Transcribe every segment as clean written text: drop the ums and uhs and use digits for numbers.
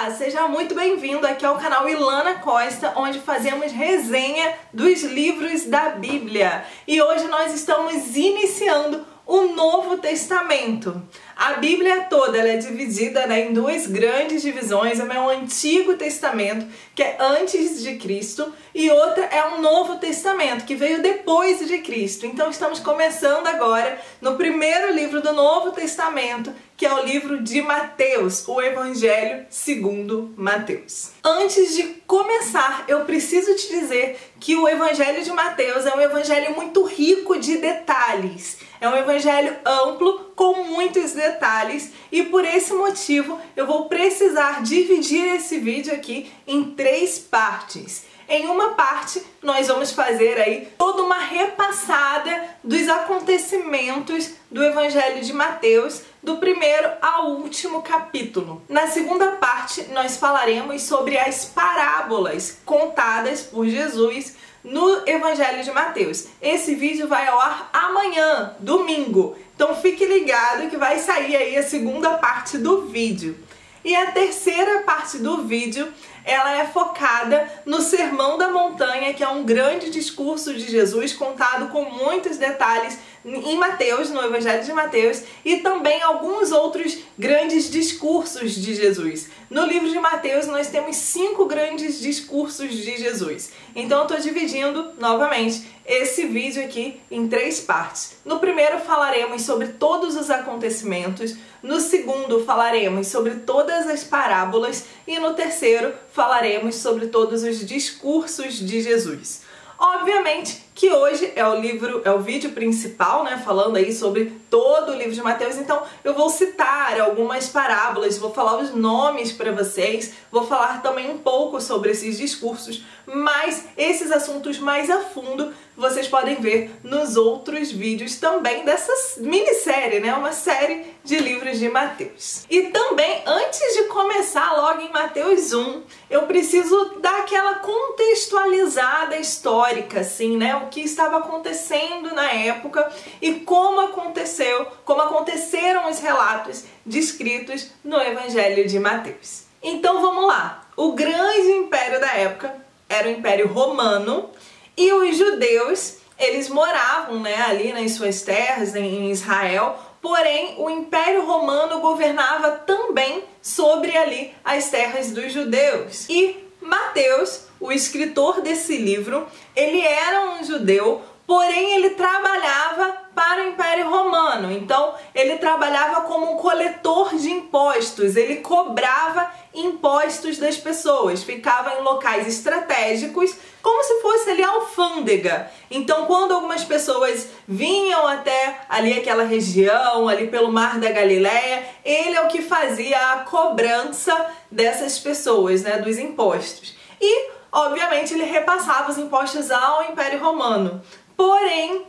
Olá, seja muito bem-vindo aqui ao canal Ilana Costa, onde fazemos resenha dos livros da Bíblia. E hoje nós estamos iniciando o Novo Testamento. A Bíblia toda ela é dividida em duas grandes divisões. Uma é o Antigo Testamento, que é antes de Cristo, e outra é o Novo Testamento, que veio depois de Cristo. Então estamos começando agora no primeiro livro do Novo Testamento, que é o livro de Mateus, o Evangelho segundo Mateus. Antes de começar, eu preciso te dizer que o Evangelho de Mateus é um evangelho muito rico de detalhes. É um evangelho amplo, com muitos detalhes, e por esse motivo eu vou precisar dividir esse vídeo aqui em 3 partes. Em uma parte, nós vamos fazer aí toda uma repassada dos acontecimentos do Evangelho de Mateus, do primeiro ao último capítulo. Na segunda parte, nós falaremos sobre as parábolas contadas por Jesus no Evangelho de Mateus. Esse vídeo vai ao ar amanhã, domingo. Então fique ligado que vai sair aí a segunda parte do vídeo. E a terceira parte do vídeo, ela é focada no Sermão da Montanha, que é um grande discurso de Jesus contado com muitos detalhes em Mateus, no Evangelho de Mateus, e também alguns outros grandes discursos de Jesus. No livro de Mateus nós temos 5 grandes discursos de Jesus. Então eu estou dividindo novamente esse vídeo aqui em 3 partes. No primeiro falaremos sobre todos os acontecimentos, no segundo falaremos sobre todas as parábolas e no terceiro falaremos sobre todos os discursos de Jesus. Obviamente que hoje é o vídeo principal, né, falando aí sobre todo o livro de Mateus, então eu vou citar algumas parábolas, vou falar os nomes para vocês, vou falar também um pouco sobre esses discursos, mas esses assuntos mais a fundo vocês podem ver nos outros vídeos também dessa minissérie, né, uma série de livros de Mateus. E também, antes de começar logo em Mateus 1, eu preciso dar aquela contextualizada histórica, assim, né, o que estava acontecendo na época e como aconteceram os relatos descritos no Evangelho de Mateus. Então vamos lá. O grande império da época era o Império Romano e os judeus, eles moravam, né, ali nas suas terras, em Israel, porém o Império Romano governava também sobre ali as terras dos judeus. E Mateus, o escritor desse livro, ele era um judeu, porém ele trabalhava para o Império Romano. Então ele trabalhava como um coletor de impostos, ele cobrava impostos das pessoas, ficava em locais estratégicos, como se fosse ali a alfândega. Então quando algumas pessoas vinham até ali aquela região, ali pelo Mar da Galileia, ele é o que fazia a cobrança dessas pessoas, né, dos impostos. E obviamente ele repassava os impostos ao Império Romano. Porém,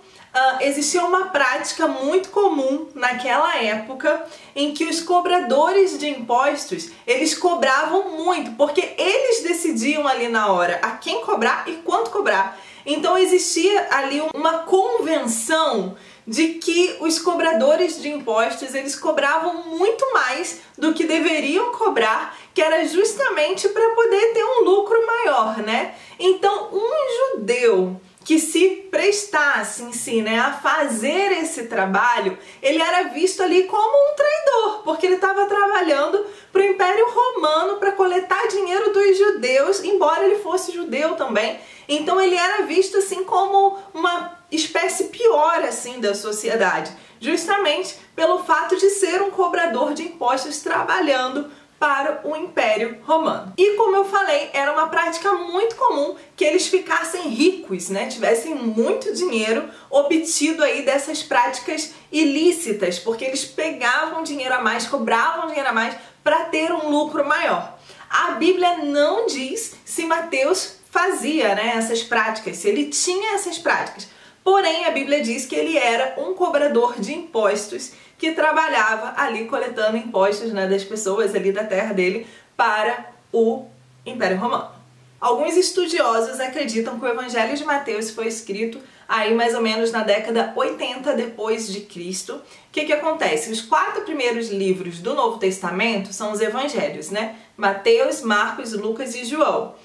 existia uma prática muito comum naquela época em que os cobradores de impostos, eles cobravam muito, porque eles decidiam ali na hora a quem cobrar e quanto cobrar. Então existia ali uma convenção de que os cobradores de impostos, eles cobravam muito mais do que deveriam cobrar, que era justamente para poder ter um lucro maior, né? Então um judeu que se prestasse em si, né, a fazer esse trabalho, ele era visto ali como um traidor, porque ele estava trabalhando para o Império Romano para coletar dinheiro dos judeus, embora ele fosse judeu também. Então ele era visto assim como uma espécie pior assim da sociedade, justamente pelo fato de ser um cobrador de impostos trabalhando para o Império Romano. E como eu falei, era uma prática muito comum que eles ficassem ricos, né? Tivessem muito dinheiro obtido aí dessas práticas ilícitas, porque eles pegavam dinheiro a mais, cobravam dinheiro a mais para ter um lucro maior. A Bíblia não diz se Mateus fazia, né, essas práticas, se ele tinha essas práticas. Porém, a Bíblia diz que ele era um cobrador de impostos que trabalhava ali coletando impostos, né, das pessoas ali da terra dele para o Império Romano. Alguns estudiosos acreditam que o Evangelho de Mateus foi escrito aí mais ou menos na década 80 depois de Cristo. O que acontece? Os 4 primeiros livros do Novo Testamento são os evangelhos, né? Mateus, Marcos, Lucas e João.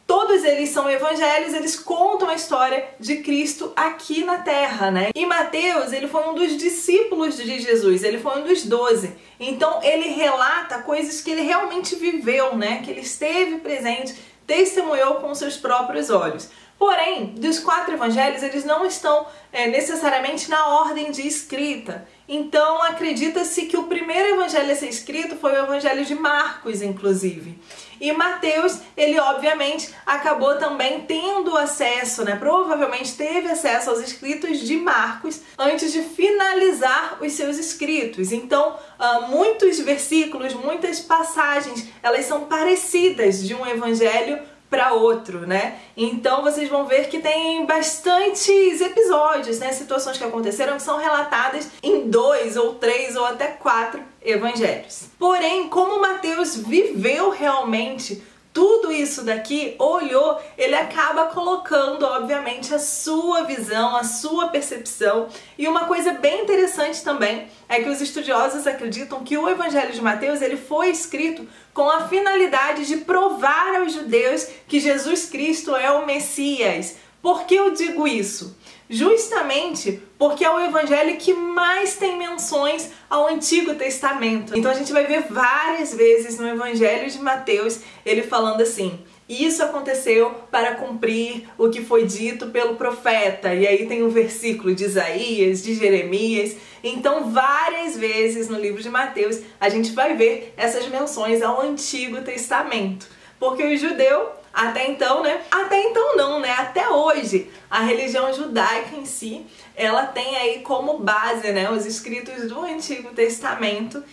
Todos eles são evangelhos, eles contam a história de Cristo aqui na Terra, né? E Mateus, ele foi um dos discípulos de Jesus, ele foi um dos 12. Então ele relata coisas que ele realmente viveu, né? Que ele esteve presente, testemunhou com seus próprios olhos. Porém, dos 4 evangelhos, eles não estão necessariamente na ordem de escrita. Então, acredita-se que o primeiro evangelho a ser escrito foi o evangelho de Marcos, inclusive. E Mateus, ele obviamente acabou também tendo acesso, né? Provavelmente teve acesso aos escritos de Marcos antes de finalizar os seus escritos. Então, muitos versículos, muitas passagens, elas são parecidas de um evangelho para outro, né? Então vocês vão ver que tem bastantes episódios, né? Situações que aconteceram que são relatadas em 2 ou 3 ou até 4 evangelhos. Porém, como Mateus viveu realmente tudo isso daqui, olhou, ele acaba colocando, obviamente, a sua visão, a sua percepção. E uma coisa bem interessante também é que os estudiosos acreditam que o Evangelho de Mateus ele foi escrito com a finalidade de provar aos judeus que Jesus Cristo é o Messias. Por que eu digo isso? Justamente porque é o evangelho que mais tem menções ao Antigo Testamento. Então a gente vai ver várias vezes no Evangelho de Mateus ele falando assim: isso aconteceu para cumprir o que foi dito pelo profeta. E aí tem um versículo de Isaías, de Jeremias. Então várias vezes no livro de Mateus a gente vai ver essas menções ao Antigo Testamento. Porque o judeu, até então, né? Até então não, né? Até hoje, a religião judaica em si, ela tem aí como base, né, os escritos do Antigo Testamento,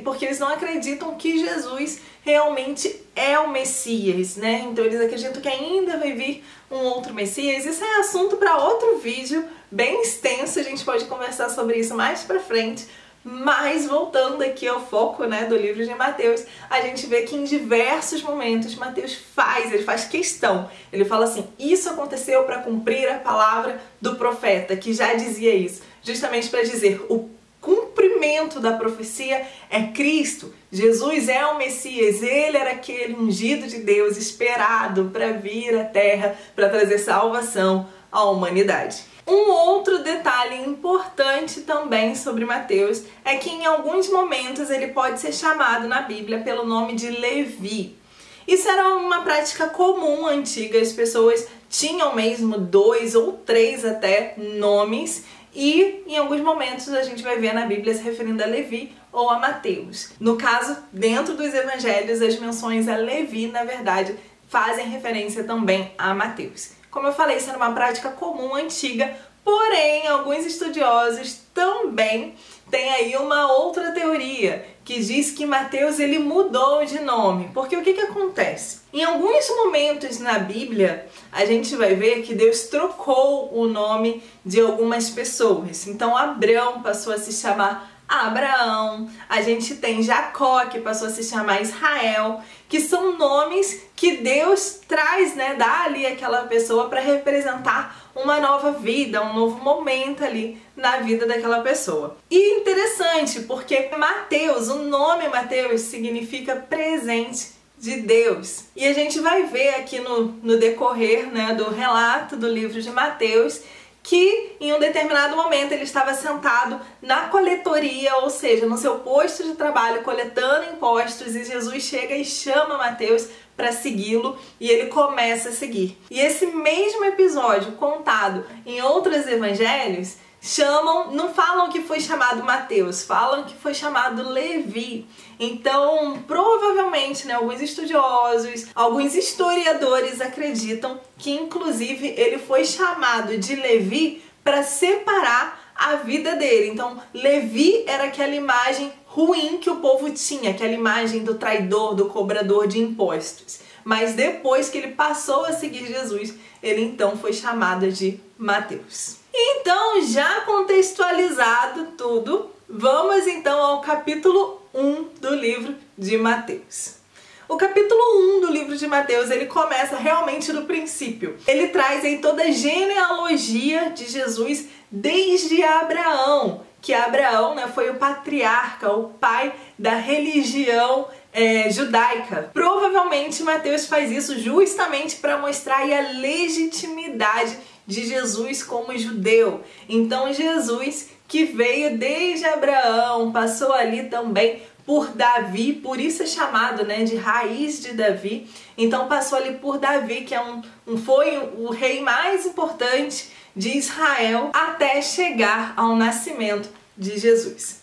porque eles não acreditam que Jesus realmente é o Messias, né? Então eles acreditam que ainda vai vir um outro Messias. Isso é assunto para outro vídeo bem extenso, a gente pode conversar sobre isso mais pra frente. Mas voltando aqui ao foco, né, do livro de Mateus, a gente vê que em diversos momentos Mateus ele faz questão. Ele fala assim: isso aconteceu para cumprir a palavra do profeta, que já dizia isso. Justamente para dizer, o cumprimento da profecia é Cristo. Jesus é o Messias, ele era aquele ungido de Deus, esperado para vir à terra, para trazer salvação à humanidade. Um outro detalhe importante também sobre Mateus é que em alguns momentos ele pode ser chamado na Bíblia pelo nome de Levi. Isso era uma prática comum antiga, as pessoas tinham mesmo 2 ou 3 até nomes e em alguns momentos a gente vai ver na Bíblia se referindo a Levi ou a Mateus. No caso, dentro dos evangelhos, as menções a Levi, na verdade, fazem referência também a Mateus. Como eu falei, isso era uma prática comum, antiga, porém, alguns estudiosos também têm aí uma outra teoria, que diz que Mateus ele mudou de nome. Porque o que acontece? Em alguns momentos na Bíblia, a gente vai ver que Deus trocou o nome de algumas pessoas. Então, Abrão passou a se chamar Abraão, a gente tem Jacó, que passou a se chamar Israel, que são nomes que Deus traz, né, dá ali àquela pessoa para representar uma nova vida, um novo momento ali na vida daquela pessoa. E interessante, porque Mateus, o nome Mateus significa presente de Deus. E a gente vai ver aqui no decorrer, né, do relato do livro de Mateus, que em um determinado momento ele estava sentado na coletoria, ou seja, no seu posto de trabalho, coletando impostos, e Jesus chega e chama Mateus para segui-lo e ele começa a seguir. E esse mesmo episódio contado em outros evangelhos não falam que foi chamado Mateus, falam que foi chamado Levi. Então, provavelmente, né, alguns estudiosos, alguns historiadores acreditam que, inclusive, ele foi chamado de Levi para separar a vida dele. Então, Levi era aquela imagem ruim que o povo tinha, aquela imagem do traidor, do cobrador de impostos. Mas depois que ele passou a seguir Jesus, ele então foi chamado de Mateus. Então, já contextualizado tudo, vamos então ao capítulo 1 do livro de Mateus. O capítulo 1 do livro livro de Mateus, ele começa realmente do princípio. Ele traz aí toda a genealogia de Jesus desde Abraão, que Abraão, né, foi o patriarca, o pai da religião judaica. Provavelmente Mateus faz isso justamente para mostrar aí a legitimidade de Jesus como judeu. Então Jesus, que veio desde Abraão, passou ali também por Davi, por isso é chamado, né, de raiz de Davi. Então passou ali por Davi, que foi o rei mais importante de Israel, até chegar ao nascimento de Jesus.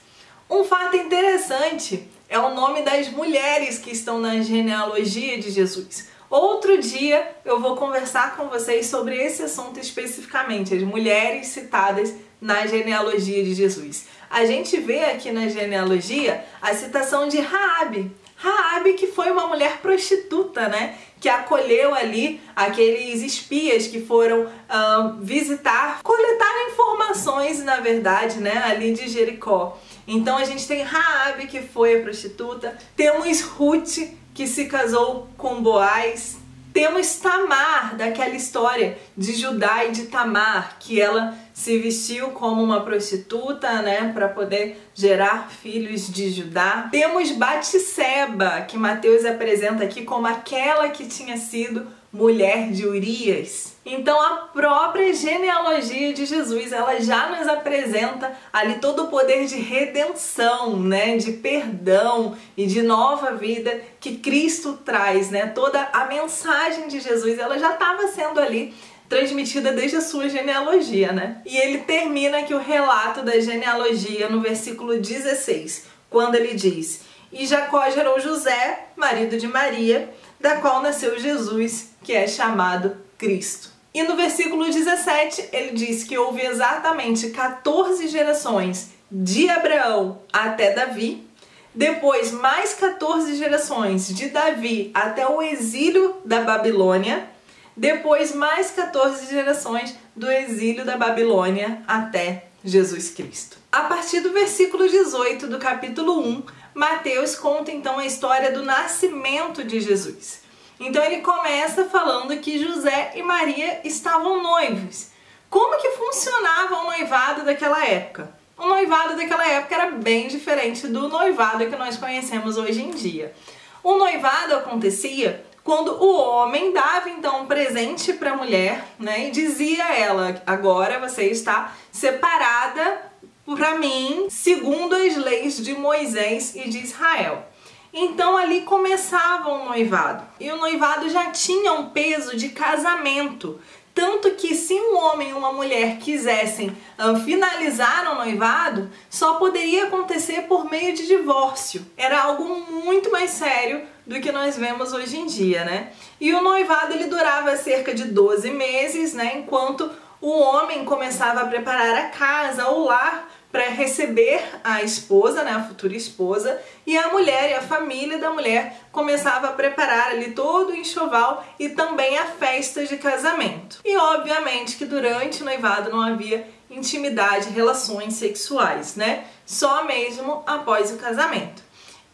Um fato interessante é o nome das mulheres que estão na genealogia de Jesus. Outro dia eu vou conversar com vocês sobre esse assunto especificamente, as mulheres citadas na genealogia de Jesus. A gente vê aqui na genealogia a citação de Raabe. Raabe, que foi uma mulher prostituta, né? Que acolheu ali aqueles espias que foram coletar informações, na verdade, né? Ali de Jericó. Então a gente tem Raabe, que foi a prostituta. Temos Ruth, que se casou com Boaz. Temos Tamar, daquela história de Judá e de Tamar, que ela se vestiu como uma prostituta, né, para poder gerar filhos de Judá. Temos Batseba, que Mateus apresenta aqui como aquela que tinha sido mulher de Urias. Então a própria genealogia de Jesus, ela já nos apresenta ali todo o poder de redenção, né, de perdão e de nova vida que Cristo traz, né? Toda a mensagem de Jesus, ela já estava sendo ali transmitida desde a sua genealogia, né? E ele termina aqui o relato da genealogia no versículo 16, quando ele diz: "E Jacó gerou José, marido de Maria, da qual nasceu Jesus, que é chamado Cristo." E no versículo 17, ele diz que houve exatamente 14 gerações de Abraão até Davi, depois mais 14 gerações de Davi até o exílio da Babilônia, depois mais 14 gerações do exílio da Babilônia até Jesus Cristo. A partir do versículo 18 do capítulo 1, Mateus conta então a história do nascimento de Jesus. Então ele começa falando que José e Maria estavam noivos. Como que funcionava o noivado daquela época? O noivado daquela época era bem diferente do noivado que nós conhecemos hoje em dia. O noivado acontecia quando o homem dava então um presente para a mulher, né, e dizia a ela: agora você está separada para mim, segundo as leis de Moisés e de Israel. Então ali começava o noivado. E o noivado já tinha um peso de casamento. Tanto que se um homem e uma mulher quisessem finalizar o noivado, só poderia acontecer por meio de divórcio. Era algo muito mais sério do que nós vemos hoje em dia, né? E o noivado ele durava cerca de 12 meses, né? Enquanto o homem começava a preparar a casa, o lar, para receber a esposa, né, a futura esposa, e a mulher e a família da mulher começava a preparar ali todo o enxoval e também a festa de casamento. E obviamente que durante o noivado não havia intimidade, relações sexuais, né? Só mesmo após o casamento.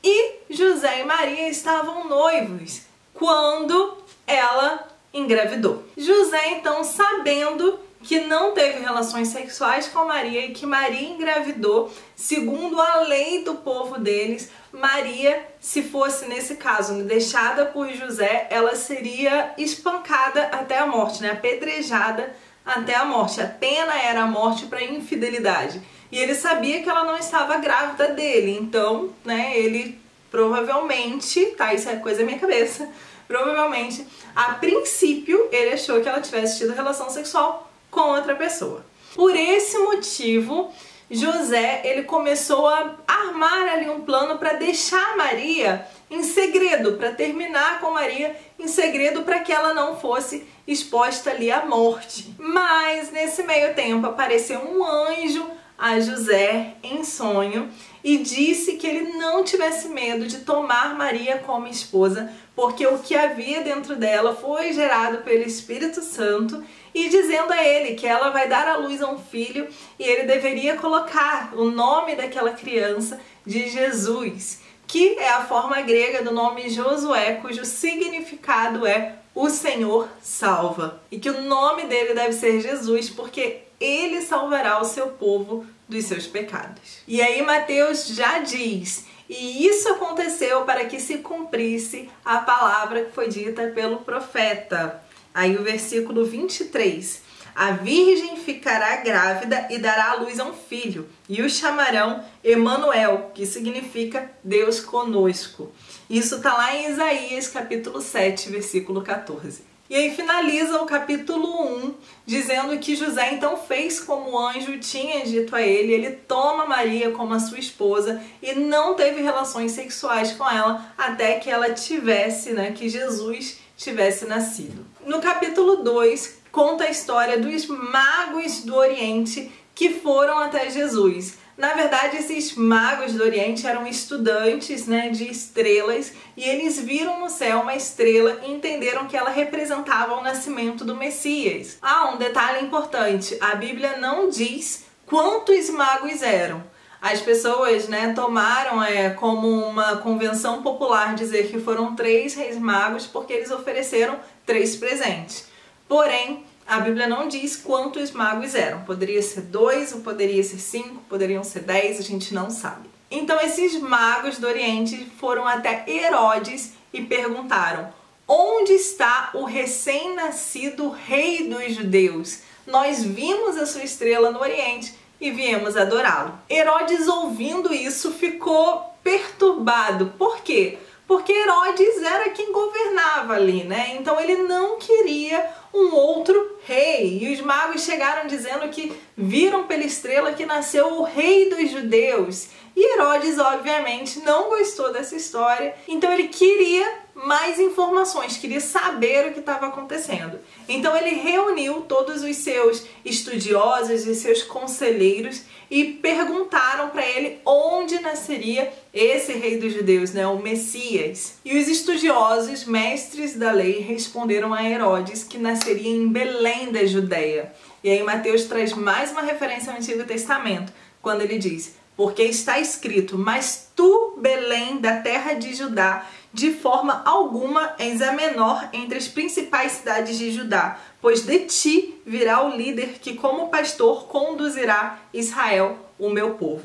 E José e Maria estavam noivos quando ela engravidou. José, então, sabendo que não teve relações sexuais com Maria e que Maria engravidou, segundo a lei do povo deles, Maria, se fosse nesse caso deixada por José, ela seria espancada até a morte, né? Apedrejada até a morte. A pena era a morte para infidelidade. E ele sabia que ela não estava grávida dele, então, né, ele provavelmente, tá, isso é coisa da minha cabeça, provavelmente, a princípio, ele achou que ela tivesse tido relação sexual com outra pessoa. Por esse motivo, José, ele começou a armar ali um plano para deixar Maria em segredo, para terminar com Maria em segredo, para que ela não fosse exposta ali à morte. Mas nesse meio tempo apareceu um anjo a José em sonho e disse que ele não tivesse medo de tomar Maria como esposa, porque o que havia dentro dela foi gerado pelo Espírito Santo, e dizendo a ele que ela vai dar à luz a um filho e ele deveria colocar o nome daquela criança de Jesus. que é a forma grega do nome Josué, cujo significado é o Senhor salva. E que o nome dele deve ser Jesus, porque ele salvará o seu povo dos seus pecados. E aí Mateus já diz: e isso aconteceu para que se cumprisse a palavra que foi dita pelo profeta. Aí o versículo 23. A virgem ficará grávida e dará à luz a um filho, e o chamarão Emanuel, que significa Deus conosco. Isso está lá em Isaías capítulo 7, versículo 14. E aí finaliza o capítulo 1 dizendo que José então fez como o anjo tinha dito a ele. Ele toma Maria como a sua esposa e não teve relações sexuais com ela até que ela tivesse, que Jesus tivesse nascido. No capítulo 2 conta a história dos magos do Oriente que foram até Jesus. Na verdade, esses magos do Oriente eram estudantes, de estrelas, e eles viram no céu uma estrela e entenderam que ela representava o nascimento do Messias. Um detalhe importante: a Bíblia não diz quantos magos eram. As pessoas, tomaram como uma convenção popular dizer que foram 3 reis magos porque eles ofereceram 3 presentes. Porém, a Bíblia não diz quantos magos eram. Poderia ser 2, ou poderia ser 5, poderiam ser 10, a gente não sabe. Então esses magos do Oriente foram até Herodes e perguntaram: onde está o recém-nascido rei dos judeus? Nós vimos a sua estrela no Oriente e viemos adorá-lo. Herodes, ouvindo isso, ficou perturbado. Por quê? Porque Herodes era quem governava ali, Então ele não queria um outro rei. E os magos chegaram dizendo que viram pela estrela que nasceu o rei dos judeus. E Herodes, obviamente, não gostou dessa história. Então ele queria mais informações, queria saber o que estava acontecendo. Então ele reuniu todos os seus estudiosos e seus conselheiros e perguntaram para ele onde nasceria esse rei dos judeus, o Messias. E os estudiosos, mestres da lei, responderam a Herodes que nasceria em Belém da Judéia. E aí Mateus traz mais uma referência ao Antigo Testamento, quando ele diz: porque está escrito, mas tu, Belém, da terra de Judá, de forma alguma és a menor entre as principais cidades de Judá, pois de ti virá o líder que como pastor conduzirá Israel, o meu povo.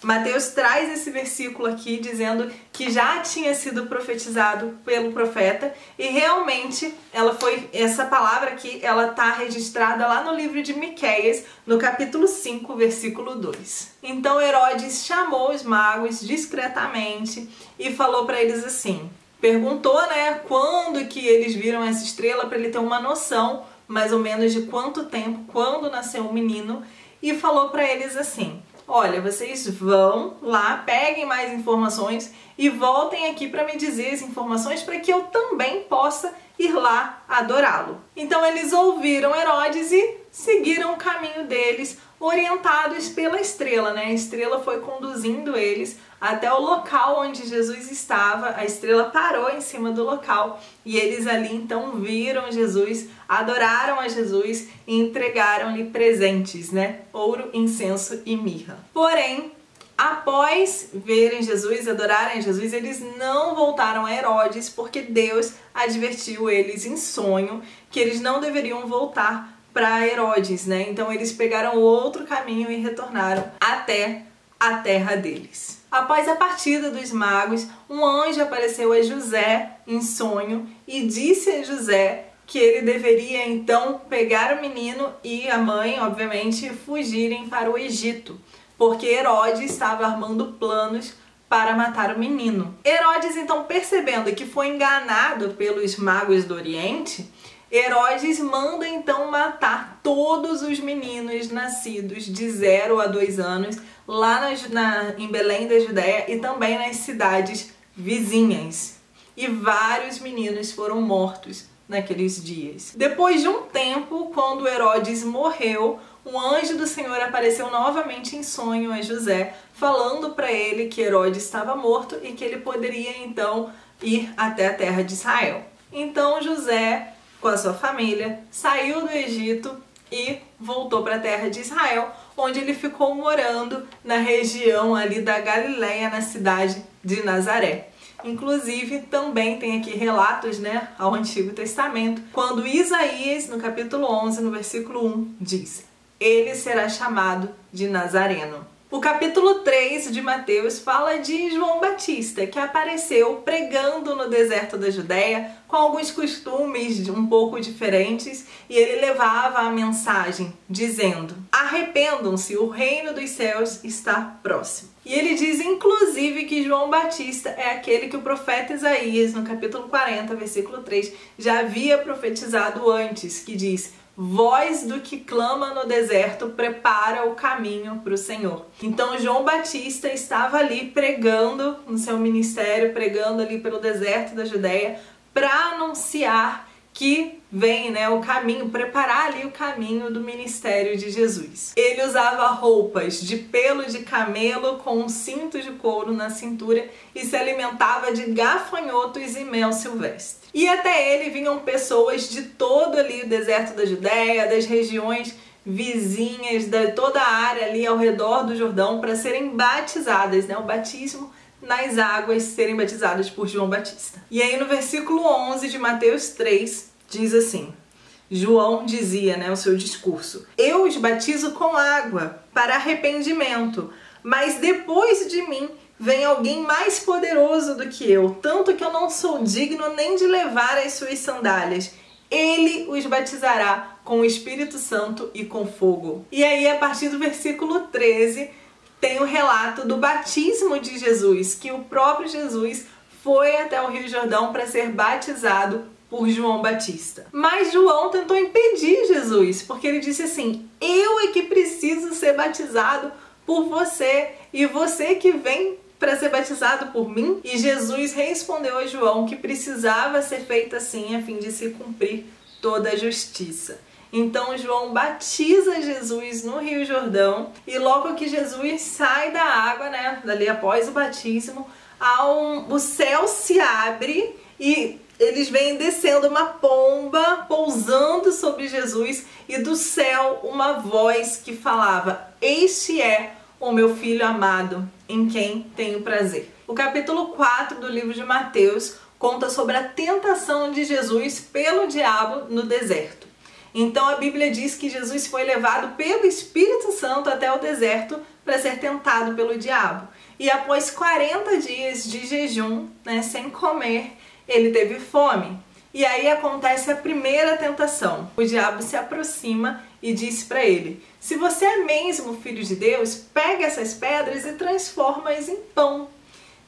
Mateus traz esse versículo aqui dizendo que já tinha sido profetizado pelo profeta e realmente essa palavra aqui, ela está registrada lá no livro de Miqueias, no capítulo 5, versículo 2. Então Herodes chamou os magos discretamente e falou para eles assim, perguntou, quando que eles viram essa estrela para ele ter uma noção mais ou menos de quanto tempo, quando nasceu o menino, e falou para eles assim: olha, vocês vão lá, peguem mais informações e voltem aqui para me dizer as informações para que eu também possa ir lá adorá-lo. Então eles ouviram Herodes e seguiram o caminho deles, orientados pela estrela, A estrela foi conduzindo eles até o local onde Jesus estava. A estrela parou em cima do local e eles ali então viram Jesus, adoraram a Jesus e entregaram-lhe presentes, ouro, incenso e mirra. Porém, após verem Jesus, adorarem Jesus, eles não voltaram a Herodes porque Deus advertiu eles em sonho que eles não deveriam voltar para Herodes, Então eles pegaram outro caminho e retornaram até a terra deles. Após a partida dos magos, um anjo apareceu a José em sonho e disse a José que ele deveria então pegar o menino e a mãe, obviamente, fugirem para o Egito, porque Herodes estava armando planos para matar o menino. Herodes, então, percebendo que foi enganado pelos magos do Oriente, Herodes manda então matar todos os meninos nascidos de 0 a 2 anos lá em Belém da Judéia e também nas cidades vizinhas. E vários meninos foram mortos naqueles dias. Depois de um tempo, quando Herodes morreu, um anjo do Senhor apareceu novamente em sonho a José, falando para ele que Herodes estava morto e que ele poderia então ir até a terra de Israel. Então José, com a sua família, saiu do Egito e voltou para a terra de Israel, onde ele ficou morando na região ali da Galileia, na cidade de Nazaré. Inclusive, também tem aqui relatos, né, ao Antigo Testamento, quando Isaías, no capítulo 11, no versículo 1, diz: ele será chamado de Nazareno. O capítulo 3 de Mateus fala de João Batista, que apareceu pregando no deserto da Judéia, com alguns costumes um pouco diferentes, e ele levava a mensagem dizendo: arrependam-se, o reino dos céus está próximo. E ele diz inclusive que João Batista é aquele que o profeta Isaías, no capítulo 40, versículo 3, já havia profetizado antes, que diz: voz do que clama no deserto, prepara o caminho para o Senhor. Então João Batista estava ali pregando no seu ministério, pregando ali pelo deserto da Judéia, para anunciar que vem, né, o caminho, preparar ali o caminho do ministério de Jesus. Ele usava roupas de pelo de camelo com um cinto de couro na cintura e se alimentava de gafanhotos e mel silvestre. E até ele vinham pessoas de todo ali o deserto da Judéia, das regiões vizinhas, de toda a área ali ao redor do Jordão, para serem batizadas, né, o batismo nas águas, serem batizadas por João Batista. E aí no versículo 11 de Mateus 3, diz assim: João dizia, né, o seu discurso: eu os batizo com água para arrependimento, mas depois de mim vem alguém mais poderoso do que eu, tanto que eu não sou digno nem de levar as suas sandálias. Ele os batizará com o Espírito Santo e com fogo. E aí, a partir do versículo 13, tem o relato do batismo de Jesus, que o próprio Jesus foi até o Rio Jordão para ser batizado por João Batista. Mas João tentou impedir Jesus, porque ele disse assim: eu é que preciso ser batizado por você, e você que vem para ser batizado por mim? E Jesus respondeu a João que precisava ser feito assim a fim de se cumprir toda a justiça. Então João batiza Jesus no Rio Jordão, e logo que Jesus sai da água, né, dali após o batismo, o céu se abre e eles vêm descendo uma pomba, pousando sobre Jesus, e do céu uma voz que falava: este é o meu filho amado, em quem tenho prazer. O capítulo 4 do livro de Mateus conta sobre a tentação de Jesus pelo diabo no deserto. Então a Bíblia diz que Jesus foi levado pelo Espírito Santo até o deserto para ser tentado pelo diabo. E após 40 dias de jejum, né, sem comer, ele teve fome. E aí acontece a primeira tentação. O diabo se aproxima e diz para ele: se você é mesmo filho de Deus, pega essas pedras e transforma-as em pão.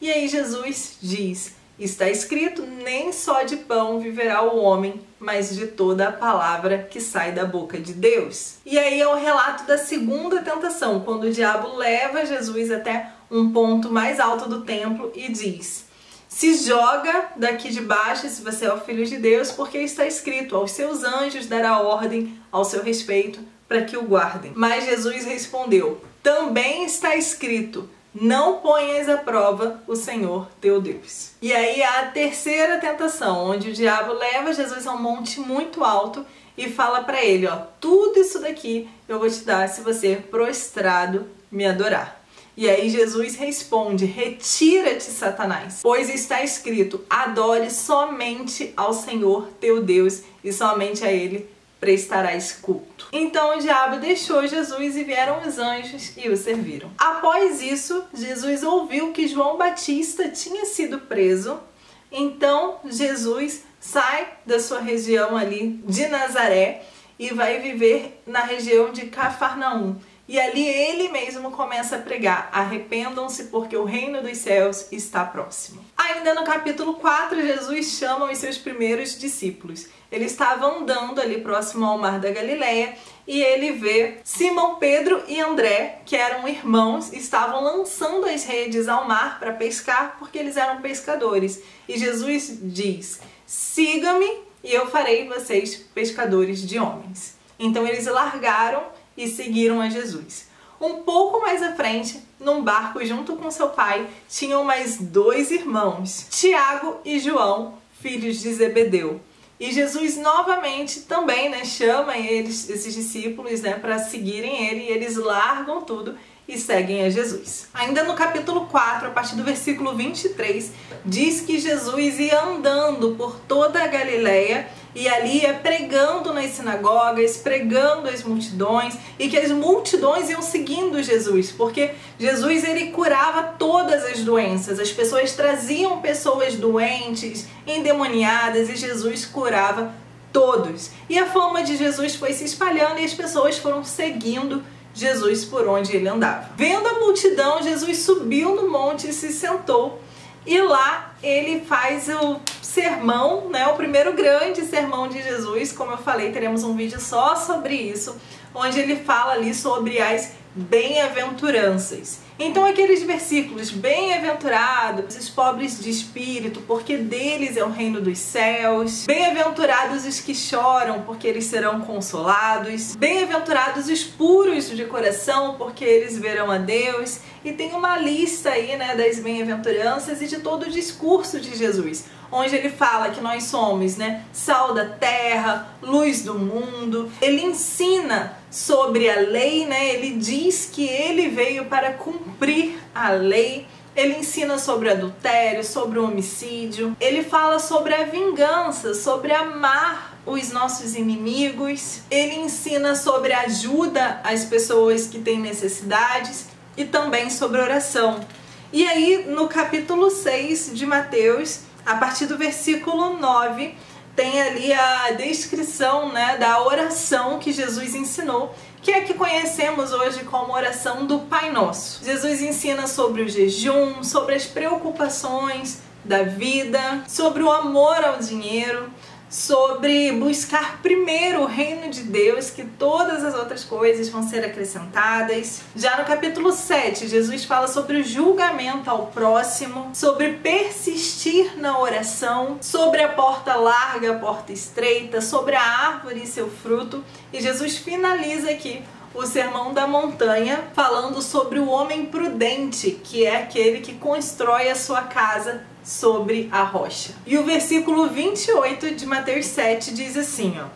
E aí Jesus diz: está escrito, nem só de pão viverá o homem, mas de toda a palavra que sai da boca de Deus. E aí é o relato da segunda tentação, quando o diabo leva Jesus até um ponto mais alto do templo e diz: se joga daqui de baixo se você é o filho de Deus, porque está escrito, aos seus anjos dará ordem ao seu respeito para que o guardem. Mas Jesus respondeu: também está escrito, não ponhas à prova o Senhor teu Deus. E aí a terceira tentação, onde o diabo leva Jesus a um monte muito alto e fala para ele: ó, tudo isso daqui eu vou te dar se você prostrado me adorar. E aí Jesus responde: retira-te, Satanás, pois está escrito, adore somente ao Senhor teu Deus e somente a ele prestarás culto. Então o diabo deixou Jesus e vieram os anjos e o serviram. Após isso, Jesus ouviu que João Batista tinha sido preso. Então Jesus sai da sua região ali de Nazaré e vai viver na região de Cafarnaum. E ali ele mesmo começa a pregar: arrependam-se porque o reino dos céus está próximo. Ainda no capítulo 4, Jesus chama os seus primeiros discípulos. Ele estava andando ali próximo ao mar da Galileia e ele vê Simão, Pedro e André, que eram irmãos, estavam lançando as redes ao mar para pescar porque eles eram pescadores. E Jesus diz: siga-me e eu farei vocês pescadores de homens. Então eles largaram e seguiram a Jesus. Um pouco mais à frente, num barco junto com seu pai, tinham mais dois irmãos, Tiago e João, filhos de Zebedeu. E Jesus novamente também, né, chama esses discípulos, né, para seguirem ele, e eles largam tudo e seguem a Jesus. Ainda no capítulo 4, a partir do versículo 23, diz que Jesus ia andando por toda a Galileia e ali ia pregando nas sinagogas, pregando às multidões, e que as multidões iam seguindo Jesus, porque Jesus ele curava todas as doenças. As pessoas traziam pessoas doentes, endemoniadas, e Jesus curava todos. E a fama de Jesus foi se espalhando e as pessoas foram seguindo Jesus por onde ele andava. Vendo a multidão, Jesus subiu no monte e se sentou. E lá ele faz o sermão, né, o primeiro grande sermão de Jesus. Como eu falei, teremos um vídeo só sobre isso, onde ele fala ali sobre as bem-aventuranças. Então aqueles versículos: bem-aventurados os pobres de espírito, porque deles é o reino dos céus. Bem-aventurados os que choram, porque eles serão consolados. Bem-aventurados os puros de coração, porque eles verão a Deus. E tem uma lista aí, né, das bem-aventuranças e de todo o discurso de Jesus, onde ele fala que nós somos, né, sal da terra, luz do mundo. Ele ensina sobre a lei, né? Ele diz que ele veio para cumprir a lei. Ele ensina sobre o adultério, sobre o homicídio. Ele fala sobre a vingança, sobre amar os nossos inimigos. Ele ensina sobre ajuda às pessoas que têm necessidades e também sobre oração. E aí, no capítulo 6 de Mateus, a partir do versículo 9, tem ali a descrição, né, da oração que Jesus ensinou, que é a que conhecemos hoje como oração do Pai Nosso. Jesus ensina sobre o jejum, sobre as preocupações da vida, sobre o amor ao dinheiro, sobre buscar primeiro o reino de Deus, que todas as outras coisas vão ser acrescentadas. Já no capítulo 7, Jesus fala sobre o julgamento ao próximo, sobre persistir na oração, sobre a porta larga, a porta estreita, sobre a árvore e seu fruto. E Jesus finaliza aqui o Sermão da Montanha falando sobre o homem prudente, que é aquele que constrói a sua casa sobre a rocha. E o versículo 28 de Mateus 7 diz assim, ó: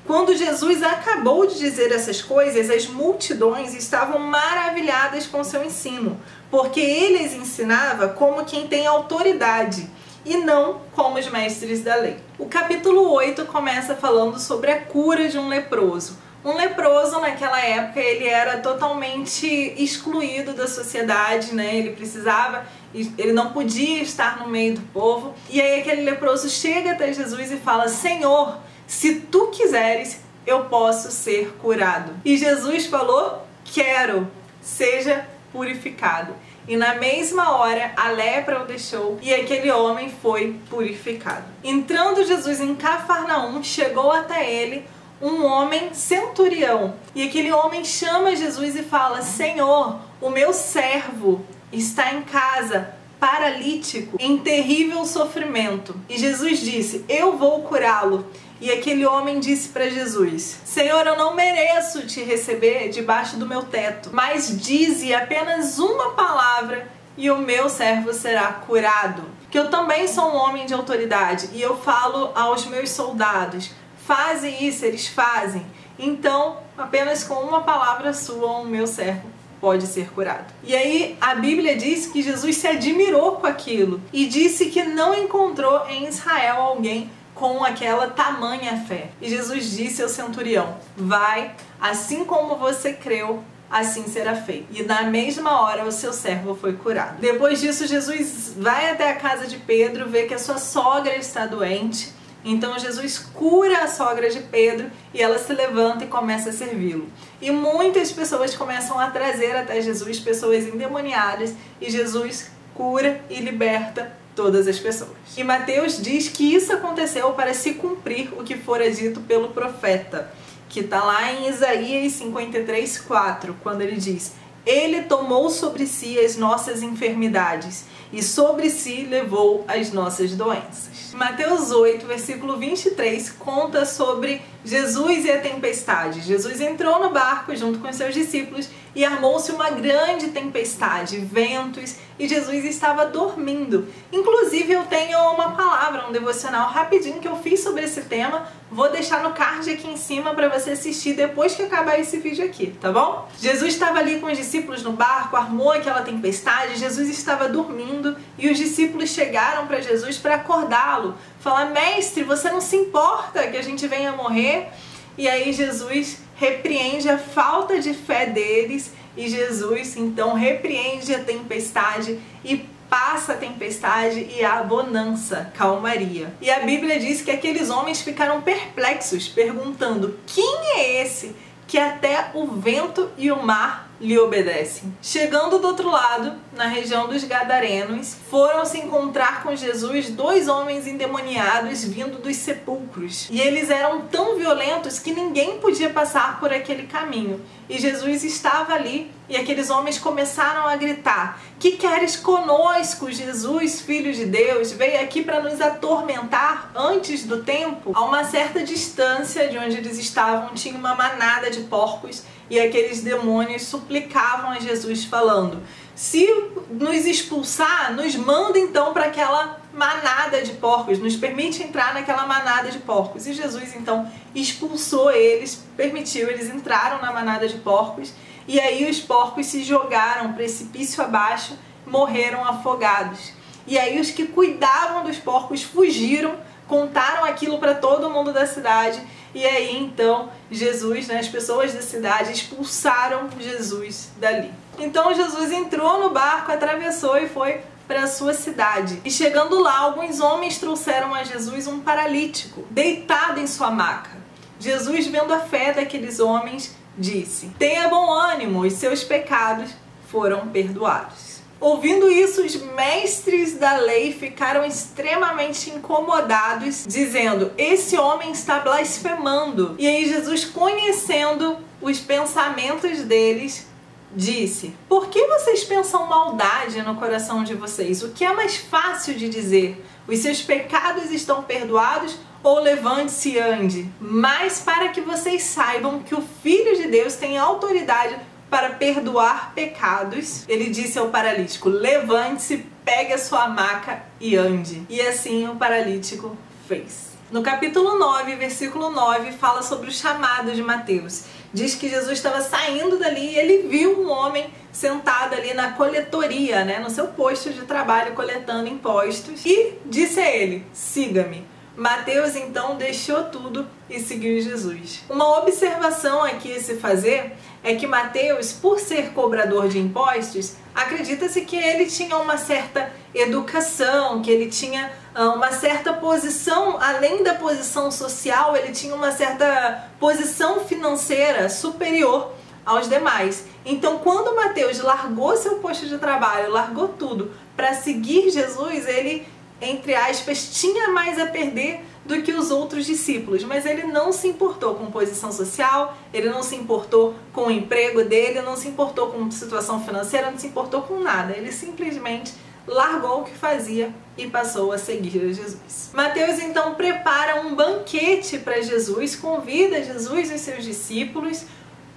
quando Jesus acabou de dizer essas coisas, as multidões estavam maravilhadas com seu ensino, porque ele as ensinava como quem tem autoridade e não como os mestres da lei. O capítulo 8 começa falando sobre a cura de um leproso. Um leproso, naquela época, ele era totalmente excluído da sociedade, né? Ele não podia estar no meio do povo. E aí aquele leproso chega até Jesus e fala: Senhor, se tu quiseres, eu posso ser curado. E Jesus falou: quero, seja purificado. E na mesma hora a lepra o deixou e aquele homem foi purificado. Entrando Jesus em Cafarnaum, chegou até ele um homem centurião. E aquele homem chama Jesus e fala: Senhor, o meu servo está em casa, paralítico, em terrível sofrimento. E Jesus disse: eu vou curá-lo. E aquele homem disse para Jesus: Senhor, eu não mereço te receber debaixo do meu teto, mas dize apenas uma palavra e o meu servo será curado. Que eu também sou um homem de autoridade e eu falo aos meus soldados: fazem isso, eles fazem. Então, apenas com uma palavra sua, o meu servo pode ser curado. E aí a Bíblia diz que Jesus se admirou com aquilo e disse que não encontrou em Israel alguém com aquela tamanha fé. E Jesus disse ao centurião: vai, assim como você creu, assim será feito. E na mesma hora o seu servo foi curado. Depois disso, Jesus vai até a casa de Pedro, vê que a sua sogra está doente. Então Jesus cura a sogra de Pedro e ela se levanta e começa a servi-lo. E muitas pessoas começam a trazer até Jesus pessoas endemoniadas e Jesus cura e liberta todas as pessoas. E Mateus diz que isso aconteceu para se cumprir o que fora dito pelo profeta, que está lá em Isaías 53:4, quando ele diz: ele tomou sobre si as nossas enfermidades e sobre si levou as nossas doenças. Mateus 8, versículo 23, conta sobre Jesus e a tempestade. Jesus entrou no barco junto com os seus discípulos e armou-se uma grande tempestade, ventos, e Jesus estava dormindo. Inclusive eu tenho uma palavra, um devocional rapidinho que eu fiz sobre esse tema, vou deixar no card aqui em cima para você assistir depois que acabar esse vídeo aqui, tá bom? Jesus estava ali com os discípulos no barco, armou aquela tempestade, Jesus estava dormindo e os discípulos chegaram para Jesus para acordá-lo, falar: mestre, você não se importa que a gente venha morrer? E aí Jesus repreende a falta de fé deles e Jesus então repreende a tempestade e passa a tempestade e a bonança, calmaria. E a Bíblia diz que aqueles homens ficaram perplexos, perguntando: quem é esse que até o vento e o mar lhe obedecem? Chegando do outro lado, na região dos Gadarenos, foram se encontrar com Jesus dois homens endemoniados vindo dos sepulcros. E eles eram tão violentos que ninguém podia passar por aquele caminho. E Jesus estava ali e aqueles homens começaram a gritar: que queres conosco, Jesus, Filho de Deus? Veio aqui para nos atormentar antes do tempo? A uma certa distância de onde eles estavam tinha uma manada de porcos e aqueles demônios suplicavam a Jesus falando: se nos expulsar, nos manda então para aquela manada de porcos, nos permite entrar naquela manada de porcos. E Jesus então expulsou eles, permitiu, eles entraram na manada de porcos e aí os porcos se jogaram precipício abaixo, morreram afogados. E aí os que cuidavam dos porcos fugiram, contaram aquilo para todo mundo da cidade. E aí então Jesus, as pessoas da cidade expulsaram Jesus dali. Então Jesus entrou no barco, atravessou e foi para a sua cidade. E chegando lá, alguns homens trouxeram a Jesus um paralítico, deitado em sua maca. Jesus, vendo a fé daqueles homens, disse: tenha bom ânimo, os seus pecados foram perdoados. Ouvindo isso, os mestres da lei ficaram extremamente incomodados, dizendo: esse homem está blasfemando. E aí Jesus, conhecendo os pensamentos deles, disse: por que vocês pensam maldade no coração de vocês? O que é mais fácil de dizer? Os seus pecados estão perdoados? Ou levante-se e ande? Mas para que vocês saibam que o Filho de Deus tem autoridade para perdoar pecados, ele disse ao paralítico: levante-se, pegue a sua maca e ande. E assim o paralítico fez. No capítulo 9, versículo 9, fala sobre o chamado de Mateus. Diz que Jesus estava saindo dali e ele viu um homem sentado ali na coletoria, no seu posto de trabalho, coletando impostos, e disse a ele: siga-me. Mateus então deixou tudo e seguiu Jesus. Uma observação aqui a se fazer é que Mateus, por ser cobrador de impostos, acredita-se que ele tinha uma certa educação, que ele tinha uma certa posição, além da posição social, ele tinha uma certa posição financeira superior aos demais. Então, quando Mateus largou seu posto de trabalho, largou tudo para seguir Jesus, ele, entre aspas, tinha mais a perder do que os outros discípulos, mas ele não se importou com posição social, ele não se importou com o emprego dele, não se importou com situação financeira, não se importou com nada, ele simplesmente largou o que fazia e passou a seguir a Jesus. Mateus então prepara um banquete para Jesus, convida Jesus e os seus discípulos,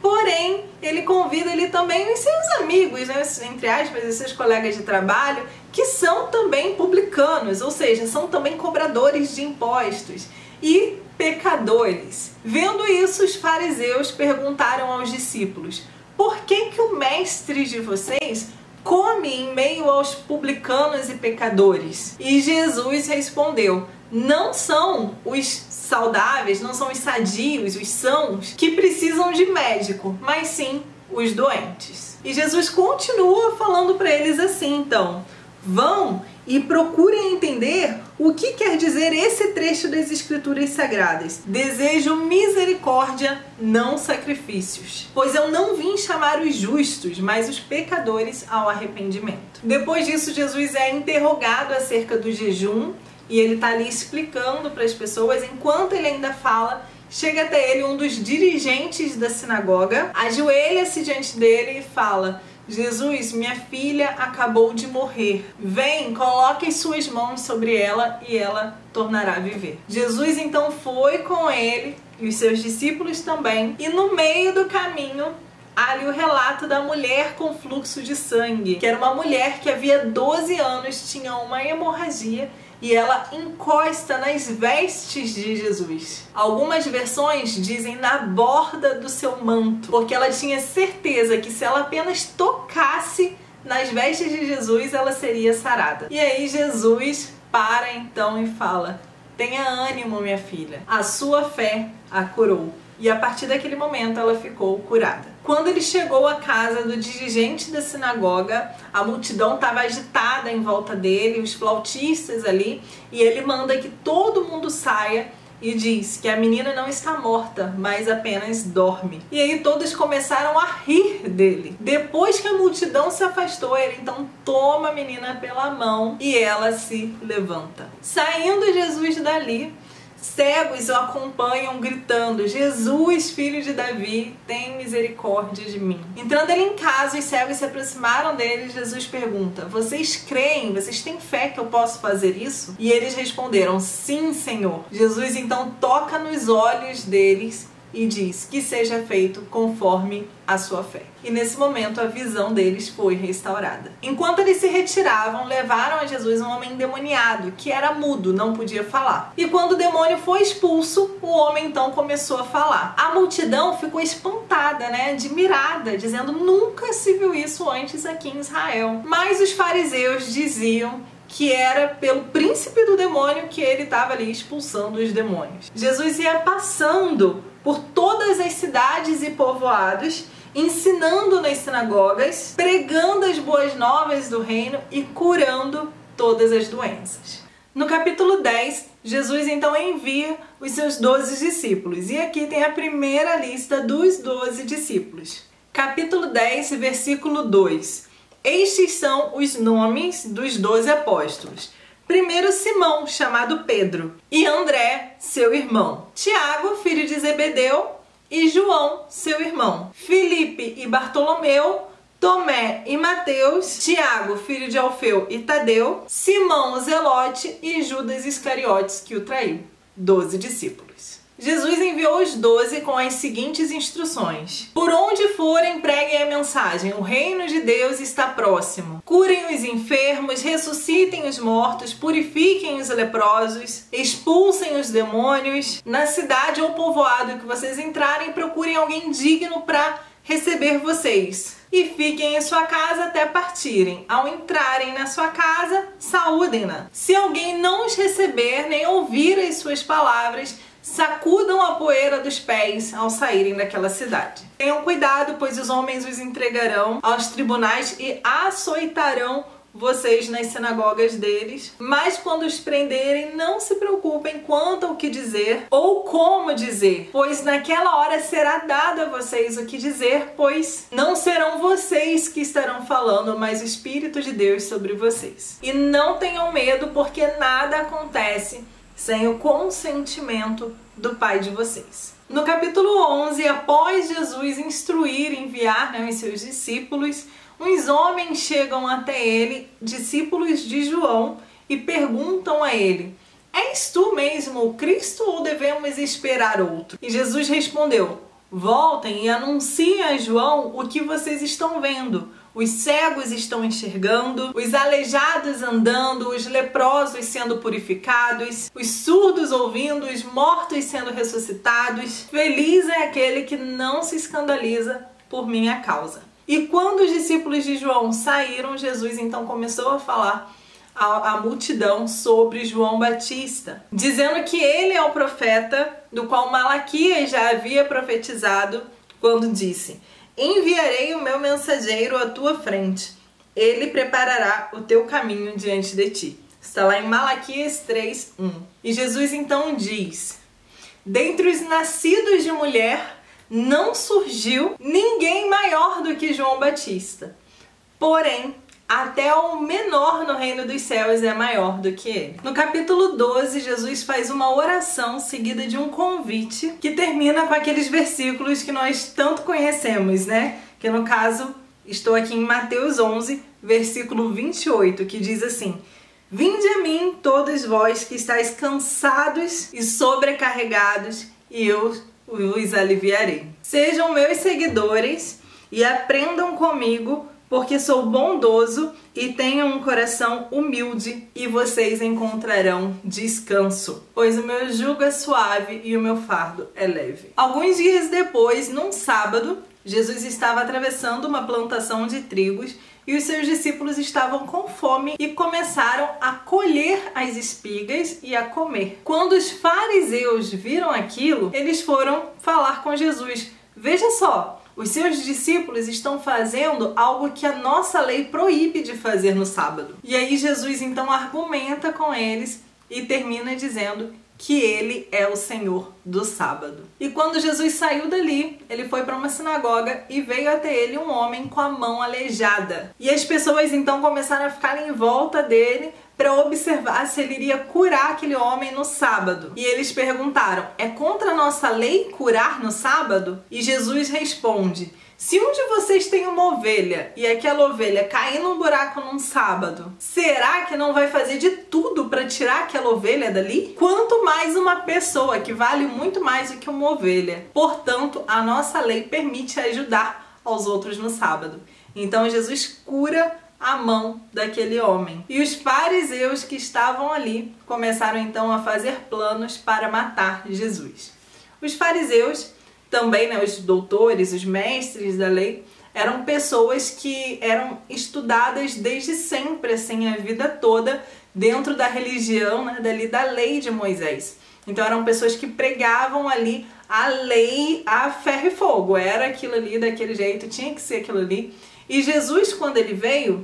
porém ele convida também os seus amigos, entre aspas, os seus colegas de trabalho, que são também publicanos, ou seja, são também cobradores de impostos e pecadores. Vendo isso, os fariseus perguntaram aos discípulos: por que o mestre de vocês come em meio aos publicanos e pecadores? E Jesus respondeu: não são os saudáveis, não são os sadios, os sãos, que precisam de médico, mas sim os doentes. E Jesus continua falando para eles assim, então: vão e procurem entender o que quer dizer esse trecho das Escrituras Sagradas. Desejo misericórdia, não sacrifícios. Pois eu não vim chamar os justos, mas os pecadores ao arrependimento. Depois disso, Jesus é interrogado acerca do jejum e ele está ali explicando para as pessoas. Enquanto ele ainda fala, chega até ele um dos dirigentes da sinagoga, ajoelha-se diante dele e fala: Jesus, minha filha acabou de morrer. Vem, coloque as suas mãos sobre ela e ela tornará a viver. Jesus então foi com ele e os seus discípulos também, e no meio do caminho há ali o relato da mulher com fluxo de sangue, que era uma mulher que havia 12 anos tinha uma hemorragia e ela encosta nas vestes de Jesus. Algumas versões dizem na borda do seu manto, porque ela tinha certeza que se ela apenas tocasse nas vestes de Jesus, ela seria sarada. E aí Jesus para então e fala: tenha ânimo, minha filha, a sua fé a curou. E a partir daquele momento ela ficou curada. Quando ele chegou à casa do dirigente da sinagoga, a multidão estava agitada em volta dele, os flautistas ali, e ele manda que todo mundo saia e diz que a menina não está morta, mas apenas dorme. E aí todos começaram a rir dele. Depois que a multidão se afastou, ele então toma a menina pela mão e ela se levanta. Saindo Jesus dali, cegos o acompanham gritando: Jesus, filho de Davi, tem misericórdia de mim. Entrando ele em casa, os cegos se aproximaram dele e Jesus pergunta: vocês creem? Vocês têm fé que eu posso fazer isso? E eles responderam: sim, Senhor. Jesus então toca nos olhos deles e diz: que seja feito conforme a sua fé. E nesse momento a visão deles foi restaurada. Enquanto eles se retiravam, levaram a Jesus um homem endemoniado, que era mudo, não podia falar. E quando o demônio foi expulso, o homem então começou a falar. A multidão ficou espantada, admirada, dizendo: nunca se viu isso antes aqui em Israel. Mas os fariseus diziam que era pelo príncipe do demônio que ele estava ali expulsando os demônios. Jesus ia passando por todas as cidades e povoados, ensinando nas sinagogas, pregando as boas novas do reino e curando todas as doenças. No capítulo 10, Jesus então envia os seus 12 discípulos. E aqui tem a primeira lista dos 12 discípulos. Capítulo 10, versículo 2. Estes são os nomes dos 12 apóstolos. Primeiro, Simão, chamado Pedro, e André, seu irmão. Tiago, filho de Zebedeu, e João, seu irmão. Filipe e Bartolomeu, Tomé e Mateus, Tiago, filho de Alfeu e Tadeu, Simão o Zelote e Judas Iscariotes, que o traiu. 12 discípulos. Jesus enviou os 12 com as seguintes instruções: por onde forem, preguem a mensagem, o reino de Deus está próximo. Curem os enfermos, ressuscitem os mortos, purifiquem os leprosos, expulsem os demônios. Na cidade ou povoado que vocês entrarem, procurem alguém digno para receber vocês. E fiquem em sua casa até partirem. Ao entrarem na sua casa, saúdem-na. Se alguém não os receber, nem ouvir as suas palavras, sacudam a poeira dos pés ao saírem daquela cidade. Tenham cuidado, pois os homens os entregarão aos tribunais e açoitarão vocês nas sinagogas deles. Mas quando os prenderem, não se preocupem quanto ao que dizer ou como dizer, pois naquela hora será dado a vocês o que dizer, pois não serão vocês que estarão falando, mas o Espírito de Deus sobre vocês. E não tenham medo, porque nada acontece sem o consentimento do Pai de vocês. No capítulo 11, após Jesus instruir e enviar os seus discípulos, uns homens chegam até ele, discípulos de João, e perguntam a ele: és tu mesmo o Cristo ou devemos esperar outro? E Jesus respondeu: voltem e anunciem a João o que vocês estão vendo. Os cegos estão enxergando, os aleijados andando, os leprosos sendo purificados, os surdos ouvindo, os mortos sendo ressuscitados. Feliz é aquele que não se escandaliza por minha causa. E quando os discípulos de João saíram, Jesus então começou a falar à multidão sobre João Batista, dizendo que ele é o profeta do qual Malaquias já havia profetizado quando disse: enviarei o meu mensageiro à tua frente, ele preparará o teu caminho diante de ti. Está lá em Malaquias 3:1. E Jesus então diz: dentre os nascidos de mulher não surgiu ninguém maior do que João Batista. Porém, até o menor no reino dos céus é maior do que ele. No capítulo 12, Jesus faz uma oração seguida de um convite que termina com aqueles versículos que nós tanto conhecemos, Que no caso, estou aqui em Mateus 11, versículo 28, que diz assim: vinde a mim todos vós que estáis cansados e sobrecarregados, e eu os aliviarei. Sejam meus seguidores e aprendam comigo, porque sou bondoso e tenho um coração humilde, e vocês encontrarão descanso, pois o meu jugo é suave e o meu fardo é leve. Alguns dias depois, num sábado, Jesus estava atravessando uma plantação de trigos e os seus discípulos estavam com fome e começaram a colher as espigas e a comer. Quando os fariseus viram aquilo, eles foram falar com Jesus. Veja só, os seus discípulos estão fazendo algo que a nossa lei proíbe de fazer no sábado. E aí Jesus então argumenta com eles e termina dizendo que ele é o Senhor do sábado. E quando Jesus saiu dali, ele foi para uma sinagoga e veio até ele um homem com a mão aleijada. E as pessoas então começaram a ficar em volta dele para observar se ele iria curar aquele homem no sábado. E eles perguntaram: é contra a nossa lei curar no sábado? E Jesus responde: se um de vocês tem uma ovelha e aquela ovelha cair num buraco num sábado, será que não vai fazer de tudo para tirar aquela ovelha dali? Quanto mais uma pessoa que vale muito mais do que uma ovelha. Portanto, a nossa lei permite ajudar aos outros no sábado. Então Jesus cura a mão daquele homem. E os fariseus que estavam ali começaram então a fazer planos para matar Jesus. Os fariseus também, né, os doutores, os mestres da lei, eram pessoas que eram estudadas desde sempre, assim, a vida toda, dentro da religião, né, da lei de Moisés. Então eram pessoas que pregavam ali a lei a ferro e fogo, era aquilo ali daquele jeito, tinha que ser aquilo ali. E Jesus, quando ele veio,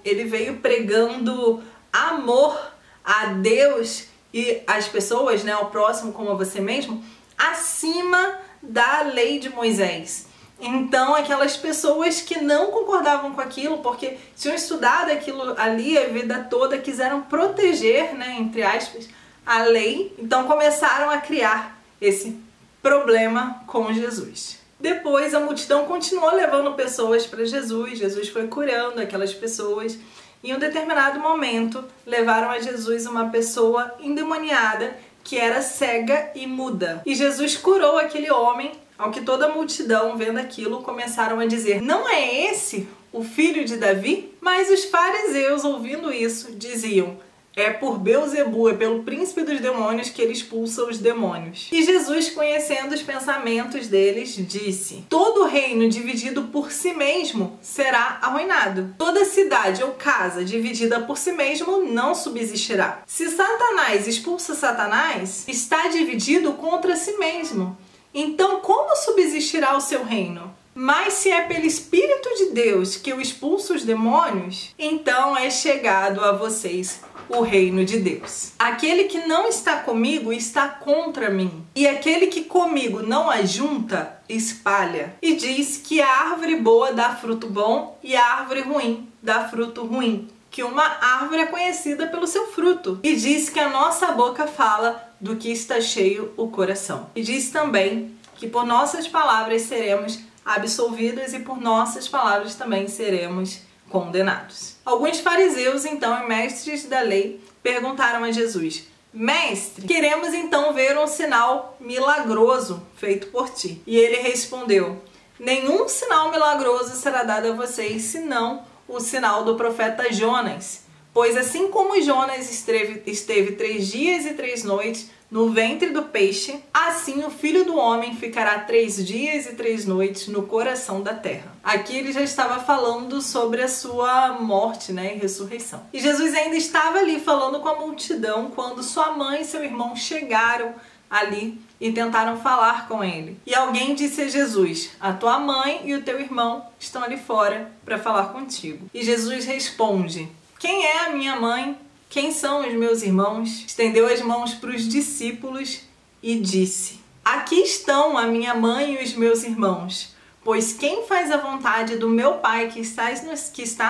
ele veio pregando amor a Deus e às pessoas, né, ao próximo como a você mesmo, acima da lei de Moisés. Então aquelas pessoas que não concordavam com aquilo, porque tinham estudado aquilo ali a vida toda, quiseram proteger, né, entre aspas, a lei, então começaram a criar esse problema com Jesus. Depois a multidão continuou levando pessoas para Jesus, Jesus foi curando aquelas pessoas. Em um determinado momento levaram a Jesus uma pessoa endemoniada que era cega e muda. E Jesus curou aquele homem, ao que toda a multidão, vendo aquilo, começaram a dizer: não é esse o filho de Davi? Mas os fariseus, ouvindo isso, diziam: é por Beelzebu, é pelo príncipe dos demônios que ele expulsa os demônios. E Jesus, conhecendo os pensamentos deles, disse: todo reino dividido por si mesmo será arruinado. Toda cidade ou casa dividida por si mesmo não subsistirá. Se Satanás expulsa Satanás, está dividido contra si mesmo. Então como subsistirá o seu reino? Mas se é pelo Espírito de Deus que eu expulso os demônios, então é chegado a vocês o reino de Deus. Aquele que não está comigo está contra mim, e aquele que comigo não ajunta, espalha. E diz que a árvore boa dá fruto bom e a árvore ruim dá fruto ruim, que uma árvore é conhecida pelo seu fruto. E diz que a nossa boca fala do que está cheio o coração. E diz também que por nossas palavras seremos absolvidos e por nossas palavras também seremos condenados. Alguns fariseus, então, e mestres da lei, perguntaram a Jesus: mestre, queremos então ver um sinal milagroso feito por ti. E ele respondeu: nenhum sinal milagroso será dado a vocês, senão o sinal do profeta Jonas. Pois assim como Jonas esteve 3 dias e 3 noites no ventre do peixe, assim o Filho do Homem ficará 3 dias e 3 noites no coração da terra. Aqui ele já estava falando sobre a sua morte, né, e ressurreição. E Jesus ainda estava ali falando com a multidão quando sua mãe e seu irmão chegaram ali e tentaram falar com ele. E alguém disse a Jesus: a tua mãe e o teu irmão estão ali fora para falar contigo. E Jesus responde: quem é a minha mãe? Quem são os meus irmãos? Estendeu as mãos para os discípulos e disse: aqui estão a minha mãe e os meus irmãos, pois quem faz a vontade do meu Pai que está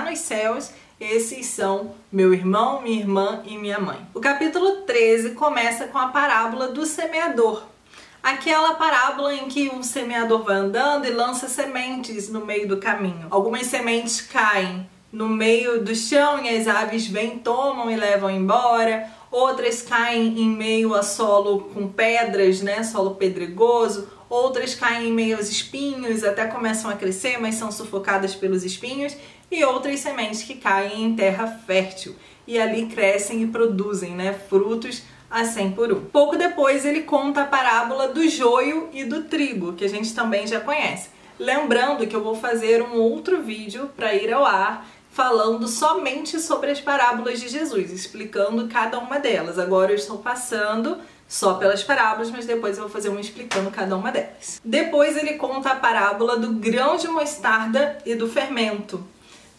nos céus, esses são meu irmão, minha irmã e minha mãe. O capítulo 13 começa com a parábola do semeador. Aquela parábola em que um semeador vai andando e lança sementes no meio do caminho. Algumas sementes caem no meio do chão e as aves vêm, tomam e levam embora. outras caem em meio a solo com pedras, né, solo pedregoso, outras caem em meio aos espinhos, até começam a crescer, mas são sufocadas pelos espinhos, e outras sementes que caem em terra fértil, e ali crescem e produzem, né, frutos a 100 por 1. Pouco depois ele conta a parábola do joio e do trigo, que a gente também já conhece. Lembrando que eu vou fazer um outro vídeo para ir ao ar falando somente sobre as parábolas de Jesus, explicando cada uma delas. Agora eu estou passando só pelas parábolas, mas depois eu vou fazer um explicando cada uma delas. Depois ele conta a parábola do grão de mostarda e do fermento,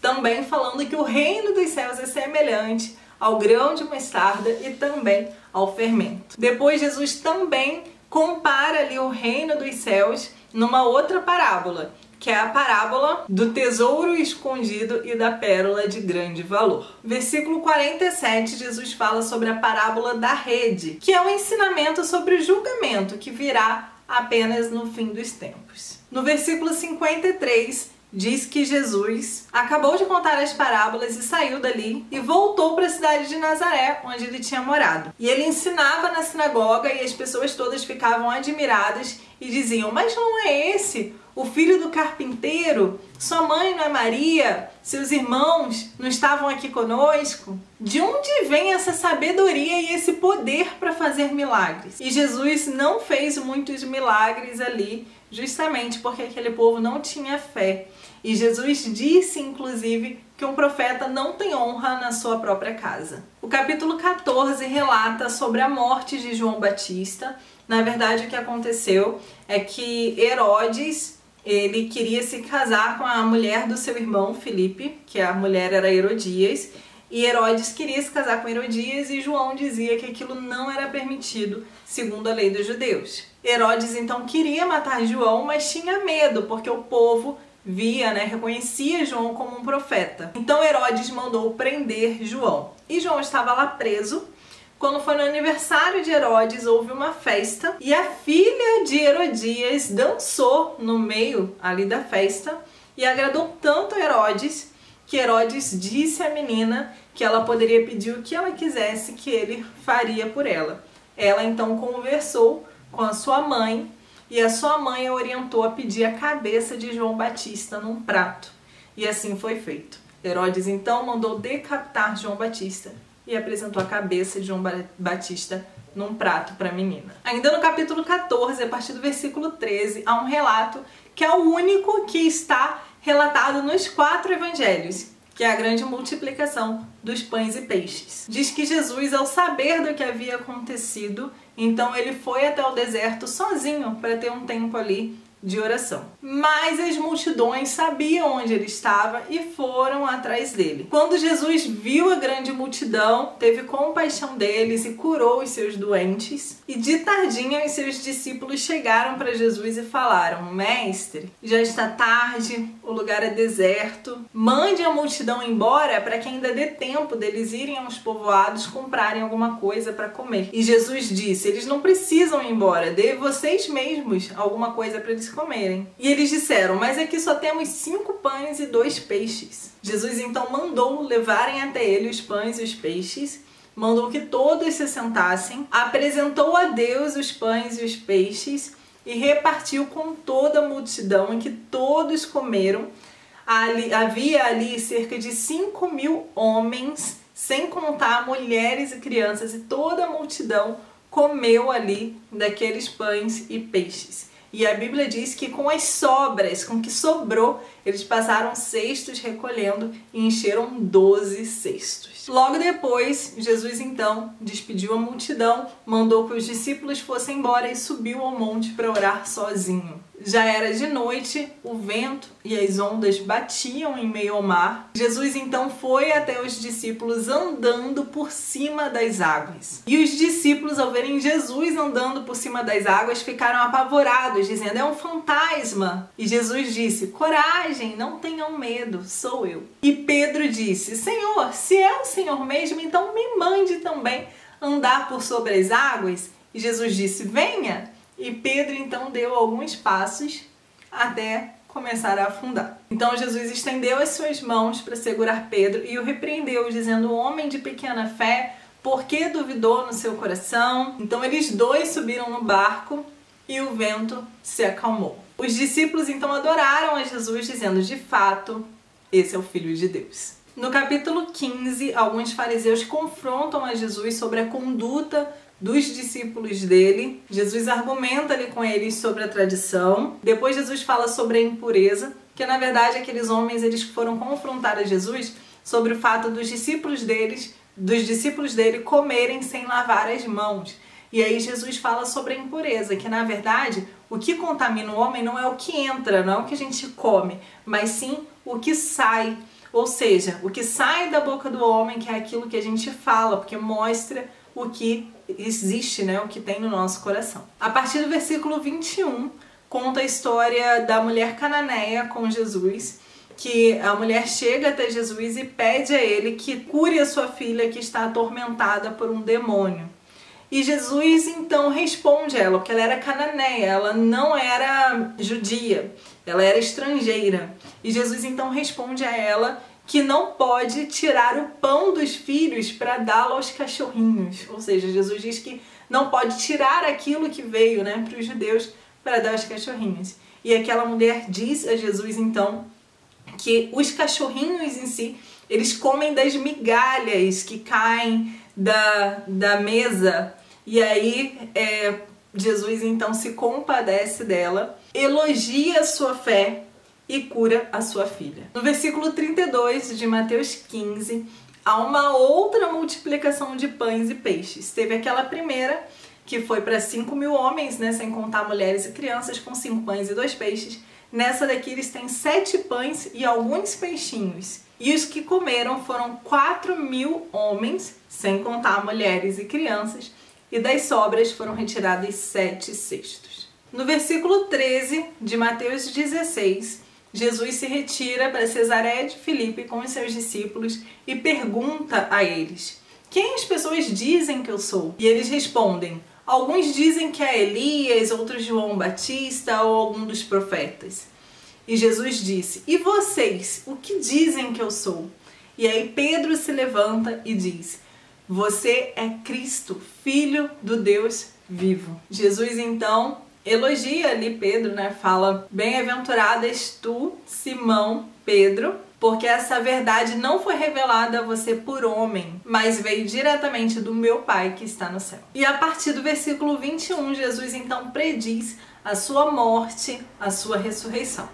também falando que o reino dos céus é semelhante ao grão de mostarda e também ao fermento. Depois Jesus também compara ali o reino dos céus numa outra parábola, que é a parábola do tesouro escondido e da pérola de grande valor. Versículo 47, Jesus fala sobre a parábola da rede, que é um ensinamento sobre o julgamento que virá apenas no fim dos tempos. No versículo 53, diz que Jesus acabou de contar as parábolas e saiu dali e voltou para a cidade de Nazaré, onde ele tinha morado. E ele ensinava na sinagoga e as pessoas todas ficavam admiradas e diziam: mas não é esse o filho do carpinteiro? Sua mãe não é Maria? Seus irmãos não estavam aqui conosco? De onde vem essa sabedoria e esse poder para fazer milagres? E Jesus não fez muitos milagres ali, justamente porque aquele povo não tinha fé. E Jesus disse, inclusive, que um profeta não tem honra na sua própria casa. O capítulo 14 relata sobre a morte de João Batista. Na verdade, o que aconteceu é que Herodes, ele queria se casar com a mulher do seu irmão Filipe, que a mulher era Herodias, e Herodes queria se casar com Herodias e João dizia que aquilo não era permitido segundo a lei dos judeus. Herodes então queria matar João, mas tinha medo, porque o povo via, né, reconhecia João como um profeta. Então Herodes mandou prender João. E João estava lá preso. Quando foi no aniversário de Herodes, houve uma festa e a filha de Herodias dançou no meio ali da festa e agradou tanto Herodes que Herodes disse à menina que ela poderia pedir o que ela quisesse que ele faria por ela. Ela então conversou com a sua mãe e a sua mãe a orientou a pedir a cabeça de João Batista num prato. E assim foi feito. Herodes então mandou decapitar João Batista e apresentou a cabeça de João Batista num prato para a menina. Ainda no capítulo 14, a partir do versículo 13, há um relato que é o único que está relatado nos 4 evangelhos, que é a grande multiplicação dos pães e peixes. Diz que Jesus, ao saber do que havia acontecido, então ele foi até o deserto sozinho para ter um tempo ali de oração. Mas as multidões sabiam onde ele estava e foram atrás dele. Quando Jesus viu a grande multidão, teve compaixão deles e curou os seus doentes. E de tardinha os seus discípulos chegaram para Jesus e falaram: Mestre, já está tarde, o lugar é deserto, mande a multidão embora para que ainda dê tempo deles irem aos povoados comprarem alguma coisa para comer. E Jesus disse: eles não precisam ir embora, dê vocês mesmos alguma coisa para eles comerem. E eles disseram: mas aqui só temos 5 pães e 2 peixes. Jesus então mandou levarem até ele os pães e os peixes, mandou que todos se sentassem, apresentou a Deus os pães e os peixes e repartiu com toda a multidão, em que todos comeram. Havia ali cerca de 5.000 homens, sem contar mulheres e crianças, e toda a multidão comeu ali daqueles pães e peixes. E a Bíblia diz que com as sobras, com o que sobrou, eles passaram cestos recolhendo e encheram 12 cestos. Logo depois, Jesus então despediu a multidão, mandou que os discípulos fossem embora e subiu ao monte para orar sozinho. Já era de noite, o vento e as ondas batiam em meio ao mar. Jesus então foi até os discípulos andando por cima das águas. E os discípulos, ao verem Jesus andando por cima das águas, ficaram apavorados, dizendo: é um fantasma. E Jesus disse: coragem, não tenham medo, sou eu. E Pedro disse: Senhor, se é o Senhor mesmo, então me mande também andar por sobre as águas. E Jesus disse: venha. E Pedro então deu alguns passos até começar a afundar. Então Jesus estendeu as suas mãos para segurar Pedro e o repreendeu, dizendo: homem de pequena fé, Por que duvidou no seu coração? Então eles dois subiram no barco e o vento se acalmou. Os discípulos então adoraram a Jesus, dizendo: de fato, esse é o Filho de Deus. No capítulo 15, alguns fariseus confrontam a Jesus sobre a conduta dos discípulos dele. Jesus argumenta ali com eles sobre a tradição. Depois Jesus fala sobre a impureza, que na verdade aqueles homens eles foram confrontar a Jesus sobre o fato dos discípulos dele comerem sem lavar as mãos. E aí Jesus fala sobre a impureza, que na verdade o que contamina o homem não é o que entra, não é o que a gente come, mas sim o que sai. Ou seja, o que sai da boca do homem, que é aquilo que a gente fala, porque mostra o que existe, né? O que tem no nosso coração. A partir do versículo 21, conta a história da mulher cananeia com Jesus, que a mulher chega até Jesus e pede a ele que cure a sua filha que está atormentada por um demônio. E Jesus então responde a ela, porque ela era cananeia, ela não era judia, ela era estrangeira. E Jesus então responde a ela que não pode tirar o pão dos filhos para dá-lo aos cachorrinhos. Ou seja, Jesus diz que não pode tirar aquilo que veio, né, para os judeus para dar aos cachorrinhos. E aquela mulher diz a Jesus então que os cachorrinhos em si, eles comem das migalhas que caem da mesa. E aí Jesus então se compadece dela, elogia a sua fé e cura a sua filha. No versículo 32 de Mateus 15, há uma outra multiplicação de pães e peixes. Teve aquela primeira, que foi para 5.000 homens, né, sem contar mulheres e crianças, com 5 pães e 2 peixes. Nessa daqui eles têm 7 pães e alguns peixinhos. E os que comeram foram 4.000 homens, sem contar mulheres e crianças, e das sobras foram retiradas 7 cestos. No versículo 13 de Mateus 16, Jesus se retira para Cesareia de Filipe com os seus discípulos e pergunta a eles: quem as pessoas dizem que eu sou? E eles respondem: alguns dizem que é Elias, outros João Batista ou algum dos profetas. E Jesus disse: e vocês, o que dizem que eu sou? E aí Pedro se levanta e diz: você é Cristo, Filho do Deus vivo. Jesus então elogia ali Pedro, né? Fala: bem-aventurado és tu, Simão Pedro, porque essa verdade não foi revelada a você por homem, mas veio diretamente do meu Pai que está no céu. E a partir do versículo 21, Jesus então prediz a sua morte, a sua ressurreição.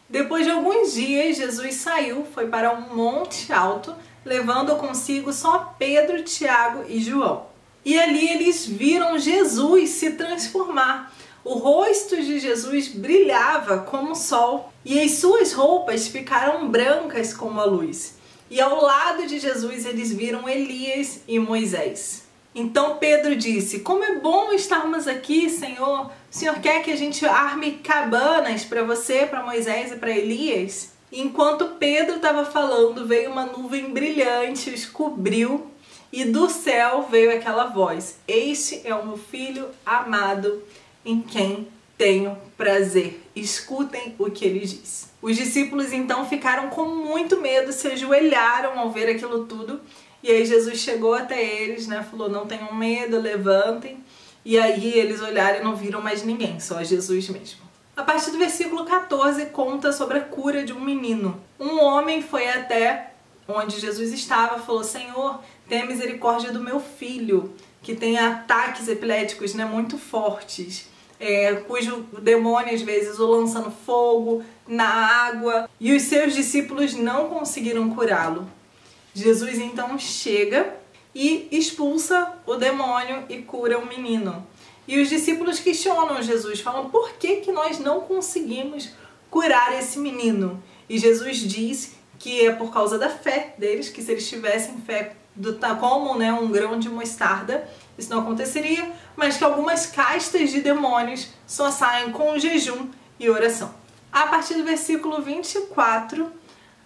Depois de alguns dias, Jesus saiu, foi para um monte alto, levando consigo só Pedro, Tiago e João. E ali eles viram Jesus se transformar. O rosto de Jesus brilhava como o sol e as suas roupas ficaram brancas como a luz. E ao lado de Jesus eles viram Elias e Moisés. Então Pedro disse: como é bom estarmos aqui, Senhor. O Senhor quer que a gente arme cabanas para você, para Moisés e para Elias? Enquanto Pedro estava falando, veio uma nuvem brilhante, os cobriu, e do céu veio aquela voz: este é o meu filho amado, em quem tenho prazer. Escutem o que ele diz. Os discípulos então ficaram com muito medo, se ajoelharam ao ver aquilo tudo. E aí Jesus chegou até eles, né? Falou: não tenham medo, levantem. E aí eles olharam e não viram mais ninguém, só Jesus mesmo. A partir do versículo 14 conta sobre a cura de um menino. Um homem foi até onde Jesus estava, falou: Senhor, tenha misericórdia do meu filho, que tem ataques epiléticos, né, muito fortes, cujo demônio às vezes o lança no fogo, na água, e os seus discípulos não conseguiram curá-lo. Jesus então chega e expulsa o demônio e cura o menino. E os discípulos questionam Jesus, falam: por que nós não conseguimos curar esse menino? E Jesus diz que é por causa da fé deles, que se eles tivessem fé como, né, um grão de mostarda, isso não aconteceria, mas que algumas castas de demônios só saem com jejum e oração. A partir do versículo 24,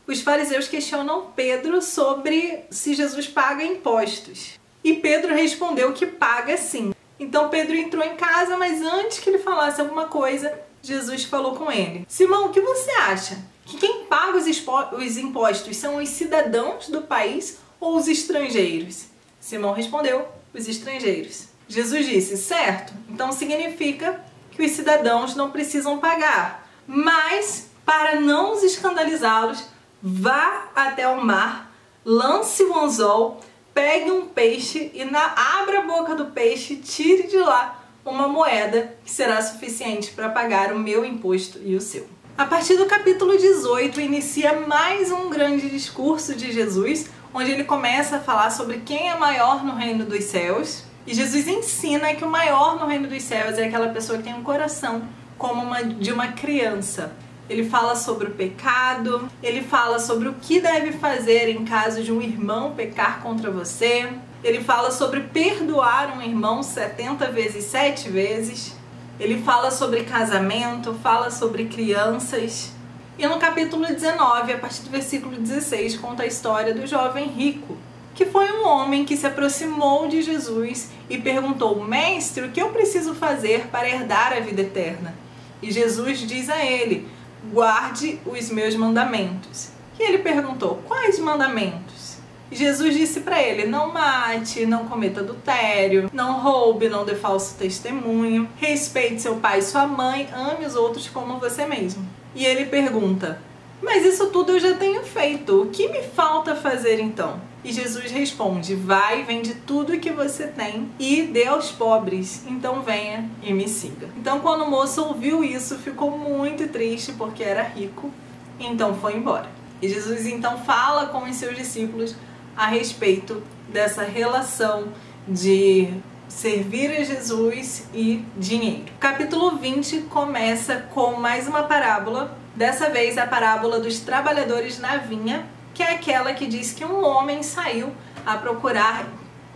os fariseus questionam Pedro sobre se Jesus paga impostos. E Pedro respondeu que paga sim. Então Pedro entrou em casa, mas antes que ele falasse alguma coisa, Jesus falou com ele: Simão, o que você acha? Que quem paga os impostos são os cidadãos do país ou os estrangeiros? Simão respondeu: os estrangeiros. Jesus disse: certo, então significa que os cidadãos não precisam pagar, mas para não os escandalizá-los, vá até o mar, lance o anzol, pegue um peixe e abra a boca do peixe, tire de lá uma moeda que será suficiente para pagar o meu imposto e o seu. A partir do capítulo 18 inicia mais um grande discurso de Jesus, onde ele começa a falar sobre quem é maior no reino dos céus. E Jesus ensina que o maior no reino dos céus é aquela pessoa que tem um coração como de uma criança. Ele fala sobre o pecado, ele fala sobre o que deve fazer em caso de um irmão pecar contra você. Ele fala sobre perdoar um irmão 70 vezes 7 vezes. Ele fala sobre casamento, fala sobre crianças. E no capítulo 19, a partir do versículo 16, conta a história do jovem rico, que foi um homem que se aproximou de Jesus e perguntou: mestre, o que eu preciso fazer para herdar a vida eterna? E Jesus diz a ele: guarde os meus mandamentos. E ele perguntou: quais mandamentos? E Jesus disse para ele: não mate, não cometa adultério, não roube, não dê falso testemunho, respeite seu pai e sua mãe, ame os outros como você mesmo. E ele pergunta: mas isso tudo eu já tenho feito, o que me falta fazer então? E Jesus responde: vai, vende tudo que você tem e dê aos pobres, então venha e me siga. Então quando o moço ouviu isso, ficou muito triste porque era rico, então foi embora. E Jesus então fala com os seus discípulos a respeito dessa relação de servir a Jesus e dinheiro. Capítulo 20 começa com mais uma parábola, dessa vez a parábola dos trabalhadores na vinha, que é aquela que diz que um homem saiu a procurar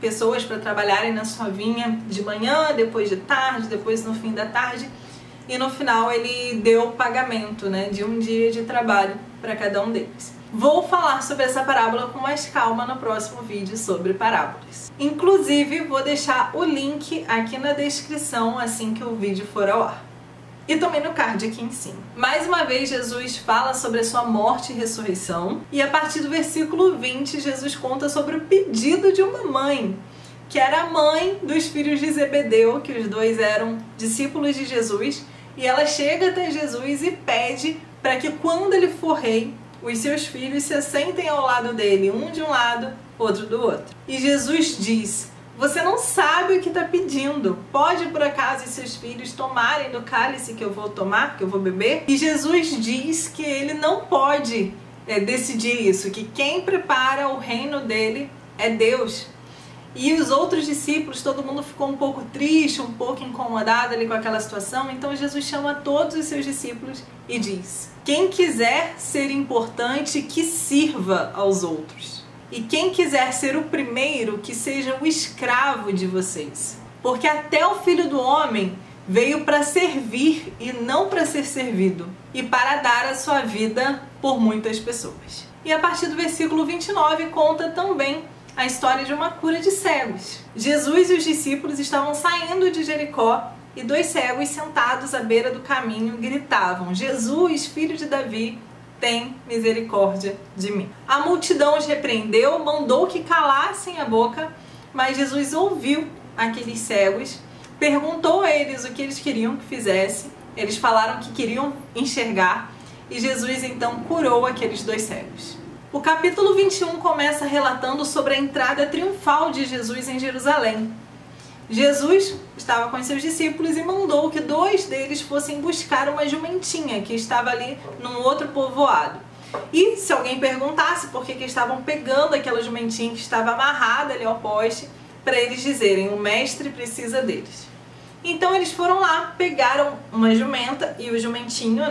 pessoas para trabalharem na sua vinha de manhã, depois de tarde, depois no fim da tarde, e no final ele deu o pagamento, de um dia de trabalho para cada um deles. Vou falar sobre essa parábola com mais calma no próximo vídeo sobre parábolas. Inclusive, vou deixar o link aqui na descrição assim que o vídeo for ao ar. E também no card aqui em cima. Mais uma vez, Jesus fala sobre a sua morte e ressurreição. E a partir do versículo 20, Jesus conta sobre o pedido de uma mãe, que era a mãe dos filhos de Zebedeu, que os dois eram discípulos de Jesus. E ela chega até Jesus e pede para que quando ele for rei, os seus filhos se assentem ao lado dele, um de um lado, outro do outro. E Jesus diz: você não sabe o que está pedindo. Pode por acaso os seus filhos tomarem do cálice que eu vou tomar, que eu vou beber? E Jesus diz que ele não pode decidir isso, que quem prepara o reino dele é Deus. E os outros discípulos, todo mundo ficou um pouco triste, um pouco incomodado ali com aquela situação. Então Jesus chama todos os seus discípulos e diz: quem quiser ser importante, que sirva aos outros. E quem quiser ser o primeiro, que seja o escravo de vocês. Porque até o Filho do Homem veio para servir e não para ser servido, e para dar a sua vida por muitas pessoas. E a partir do versículo 29 conta também a história de uma cura de cegos. Jesus e os discípulos estavam saindo de Jericó e 2 cegos sentados à beira do caminho gritavam: Jesus, filho de Davi, tem misericórdia de mim. A multidão os repreendeu, mandou que calassem a boca, mas Jesus ouviu aqueles cegos, perguntou a eles o que eles queriam que fizesse. Eles falaram que queriam enxergar e Jesus então curou aqueles 2 cegos. O capítulo 21 começa relatando sobre a entrada triunfal de Jesus em Jerusalém. Jesus estava com seus discípulos e mandou que 2 deles fossem buscar uma jumentinha que estava ali num outro povoado. E se alguém perguntasse por que estavam pegando aquela jumentinha que estava amarrada ali ao poste, para eles dizerem: o mestre precisa deles. Então eles foram lá, pegaram uma jumenta e o jumentinho,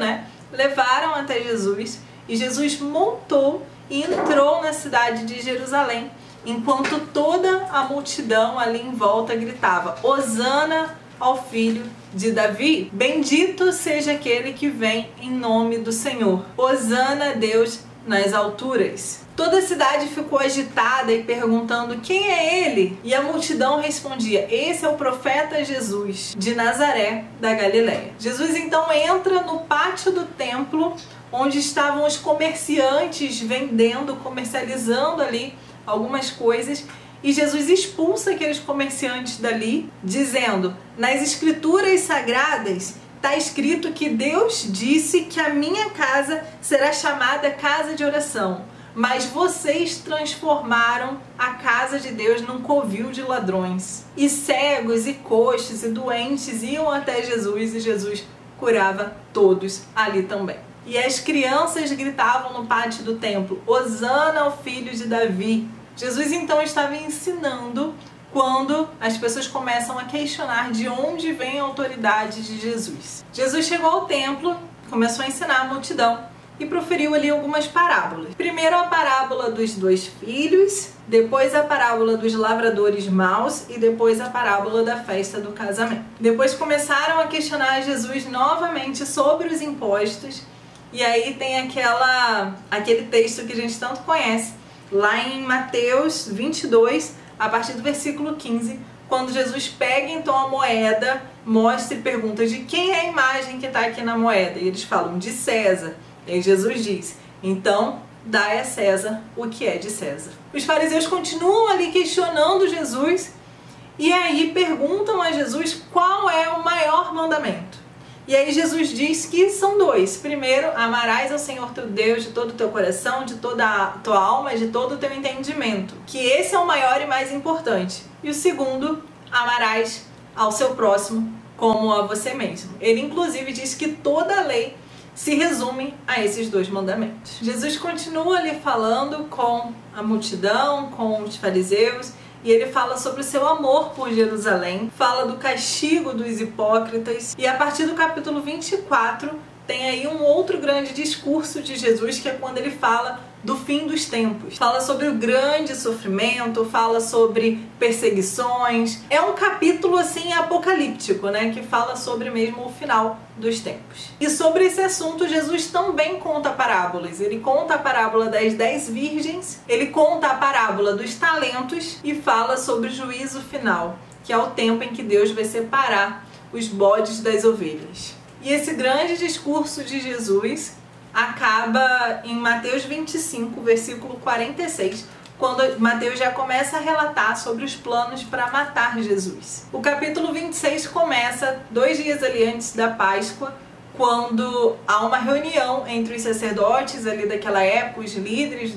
levaram até Jesus, e Jesus montou e entrou na cidade de Jerusalém, enquanto toda a multidão ali em volta gritava: Hosana ao filho de Davi, bendito seja aquele que vem em nome do Senhor, Hosana a Deus nas alturas. Toda a cidade ficou agitada e perguntando: quem é ele? E a multidão respondia: esse é o profeta Jesus, de Nazaré, da Galileia. Jesus então entra no pátio do templo, onde estavam os comerciantes vendendo, comercializando ali algumas coisas, e Jesus expulsa aqueles comerciantes dali, dizendo: nas escrituras sagradas está escrito que Deus disse que a minha casa será chamada casa de oração, mas vocês transformaram a casa de Deus num covil de ladrões. E cegos e coxos e doentes iam até Jesus e Jesus curava todos ali também. E as crianças gritavam no pátio do templo: Hosana ao filho de Davi. Jesus então estava ensinando quando as pessoas começam a questionar de onde vem a autoridade de Jesus. Jesus chegou ao templo, começou a ensinar a multidão e proferiu ali algumas parábolas. Primeiro a parábola dos 2 filhos, depois a parábola dos lavradores maus e depois a parábola da festa do casamento. Depois começaram a questionar Jesus novamente sobre os impostos, e aí tem aquele texto que a gente tanto conhece, lá em Mateus 22, a partir do versículo 15, quando Jesus pega então a moeda, mostra e pergunta de quem é a imagem que está aqui na moeda. E eles falam: de César. E aí Jesus diz: então dai a César o que é de César. Os fariseus continuam ali questionando Jesus e aí perguntam a Jesus qual é o maior mandamento. E aí Jesus diz que são 2. Primeiro, amarás ao Senhor teu Deus de todo o teu coração, de toda a tua alma, de todo o teu entendimento. Que esse é o maior e mais importante. E o segundo, amarás ao seu próximo como a você mesmo. Ele inclusive diz que toda a lei se resume a esses 2 mandamentos. Jesus continua ali falando com a multidão, com os fariseus, e ele fala sobre o seu amor por Jerusalém, fala do castigo dos hipócritas, e a partir do capítulo 24 tem aí um outro grande discurso de Jesus, que é quando ele fala do fim dos tempos. Fala sobre o grande sofrimento, fala sobre perseguições. É um capítulo assim apocalíptico, né, que fala sobre mesmo o final dos tempos. E sobre esse assunto Jesus também conta parábolas. Ele conta a parábola das 10 virgens, ele conta a parábola dos talentos e fala sobre o juízo final, que é o tempo em que Deus vai separar os bodes das ovelhas. E esse grande discurso de Jesus acaba em Mateus 25, versículo 46, quando Mateus já começa a relatar sobre os planos para matar Jesus. O capítulo 26 começa 2 dias ali antes da Páscoa, quando há uma reunião entre os sacerdotes ali daquela época, os líderes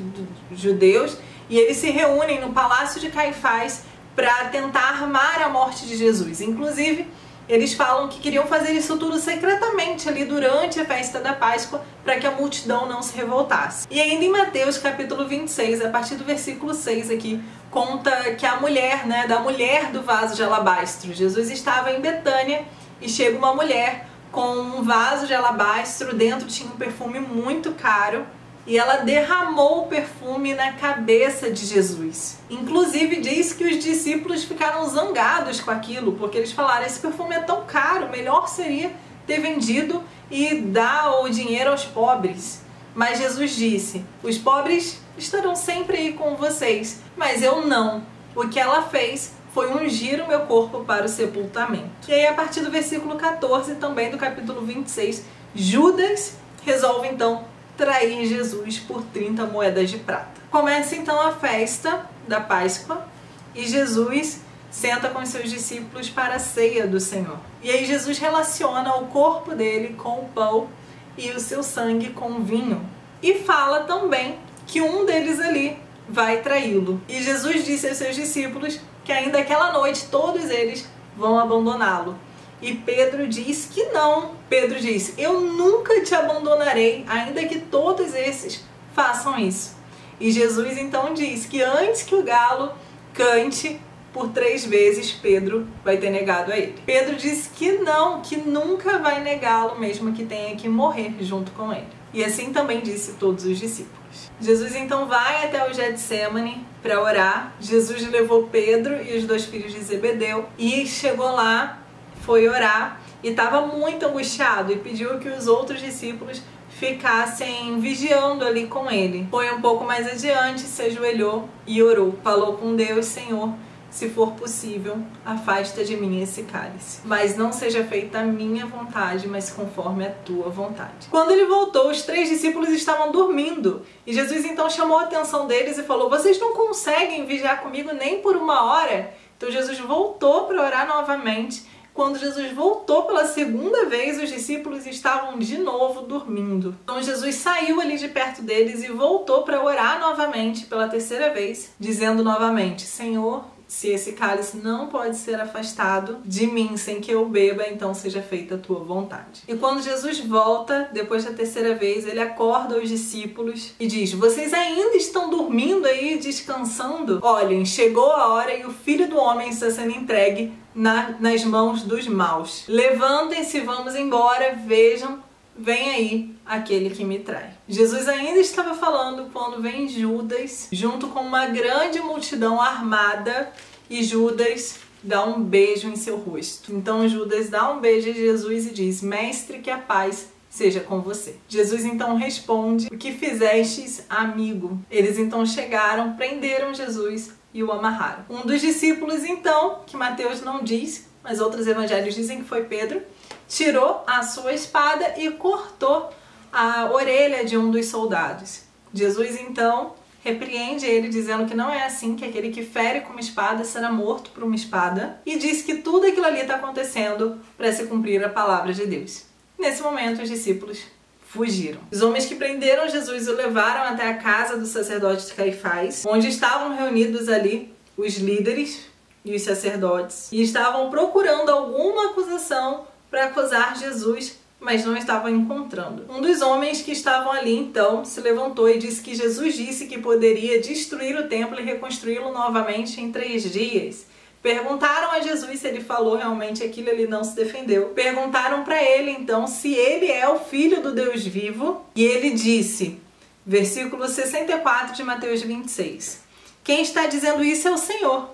judeus, e eles se reúnem no palácio de Caifás para tentar armar a morte de Jesus. Inclusive, eles falam que queriam fazer isso tudo secretamente ali durante a festa da Páscoa, para que a multidão não se revoltasse. E ainda em Mateus capítulo 26, a partir do versículo 6 aqui, conta que a mulher, da mulher do vaso de alabastro. Jesus estava em Betânia e chega uma mulher com um vaso de alabastro, dentro tinha um perfume muito caro, e ela derramou o perfume na cabeça de Jesus. Inclusive diz que os discípulos ficaram zangados com aquilo, porque eles falaram: esse perfume é tão caro, melhor seria ter vendido e dar o dinheiro aos pobres. Mas Jesus disse: os pobres estarão sempre aí com vocês, mas eu não. O que ela fez foi ungir o meu corpo para o sepultamento. E aí, a partir do versículo 14, também do capítulo 26, Judas resolve então trair Jesus por 30 moedas de prata. Começa então a festa da Páscoa e Jesus senta com os seus discípulos para a ceia do Senhor. E aí Jesus relaciona o corpo dele com o pão e o seu sangue com o vinho. E fala também que um deles ali vai traí-lo. E Jesus disse aos seus discípulos que ainda aquela noite todos eles vão abandoná-lo. E Pedro diz que não. Pedro diz: eu nunca te abandonarei, ainda que todos esses façam isso. E Jesus então diz que antes que o galo cante, por 3 vezes Pedro vai ter negado a ele. Pedro diz que não, que nunca vai negá-lo, mesmo que tenha que morrer junto com ele. E assim também disse todos os discípulos. Jesus então vai até o Getsemane para orar. Jesus levou Pedro e os 2 filhos de Zebedeu e chegou lá, foi orar e estava muito angustiado e pediu que os outros discípulos ficassem vigiando ali com ele. Foi um pouco mais adiante, se ajoelhou e orou. Falou com Deus: Senhor, se for possível, afasta de mim esse cálice. Mas não seja feita a minha vontade, mas conforme a tua vontade. Quando ele voltou, os 3 discípulos estavam dormindo. E Jesus então chamou a atenção deles e falou: vocês não conseguem vigiar comigo nem por 1 hora? Então Jesus voltou para orar novamente. Quando Jesus voltou pela segunda vez, os discípulos estavam de novo dormindo. Então Jesus saiu ali de perto deles e voltou para orar novamente pela terceira vez, dizendo novamente: Senhor, se esse cálice não pode ser afastado de mim sem que eu beba, então seja feita a tua vontade. E quando Jesus volta, depois da terceira vez, ele acorda os discípulos e diz: vocês ainda estão dormindo aí, descansando? Olhem, chegou a hora e o Filho do Homem está sendo entregue nas mãos dos maus. Levantem-se, vamos embora, vejam, vem aí aquele que me trai. Jesus ainda estava falando quando vem Judas, junto com uma grande multidão armada, e Judas dá um beijo em seu rosto. Então Judas dá um beijo a Jesus e diz: mestre, que a paz seja com você. Jesus então responde: o que fizestes, amigo? Eles então chegaram, prenderam Jesus e o amarraram. Um dos discípulos então, que Mateus não diz, mas outros evangelhos dizem que foi Pedro, tirou a sua espada e cortou a orelha de um dos soldados. Jesus então repreende ele, dizendo que não é assim, que aquele que fere com uma espada será morto por uma espada, e diz que tudo aquilo ali está acontecendo para se cumprir a palavra de Deus. Nesse momento, os discípulos fugiram. Os homens que prenderam Jesus o levaram até a casa do sacerdote Caifás, onde estavam reunidos ali os líderes e os sacerdotes, e estavam procurando alguma acusação para acusar Jesus, mas não estavam encontrando. Um dos homens que estavam ali então se levantou e disse que Jesus disse que poderia destruir o templo e reconstruí-lo novamente em 3 dias. Perguntaram a Jesus se ele falou realmente aquilo, ele não se defendeu. Perguntaram para ele então se ele é o Filho do Deus vivo, e ele disse, versículo 64 de Mateus 26, quem está dizendo isso é o Senhor,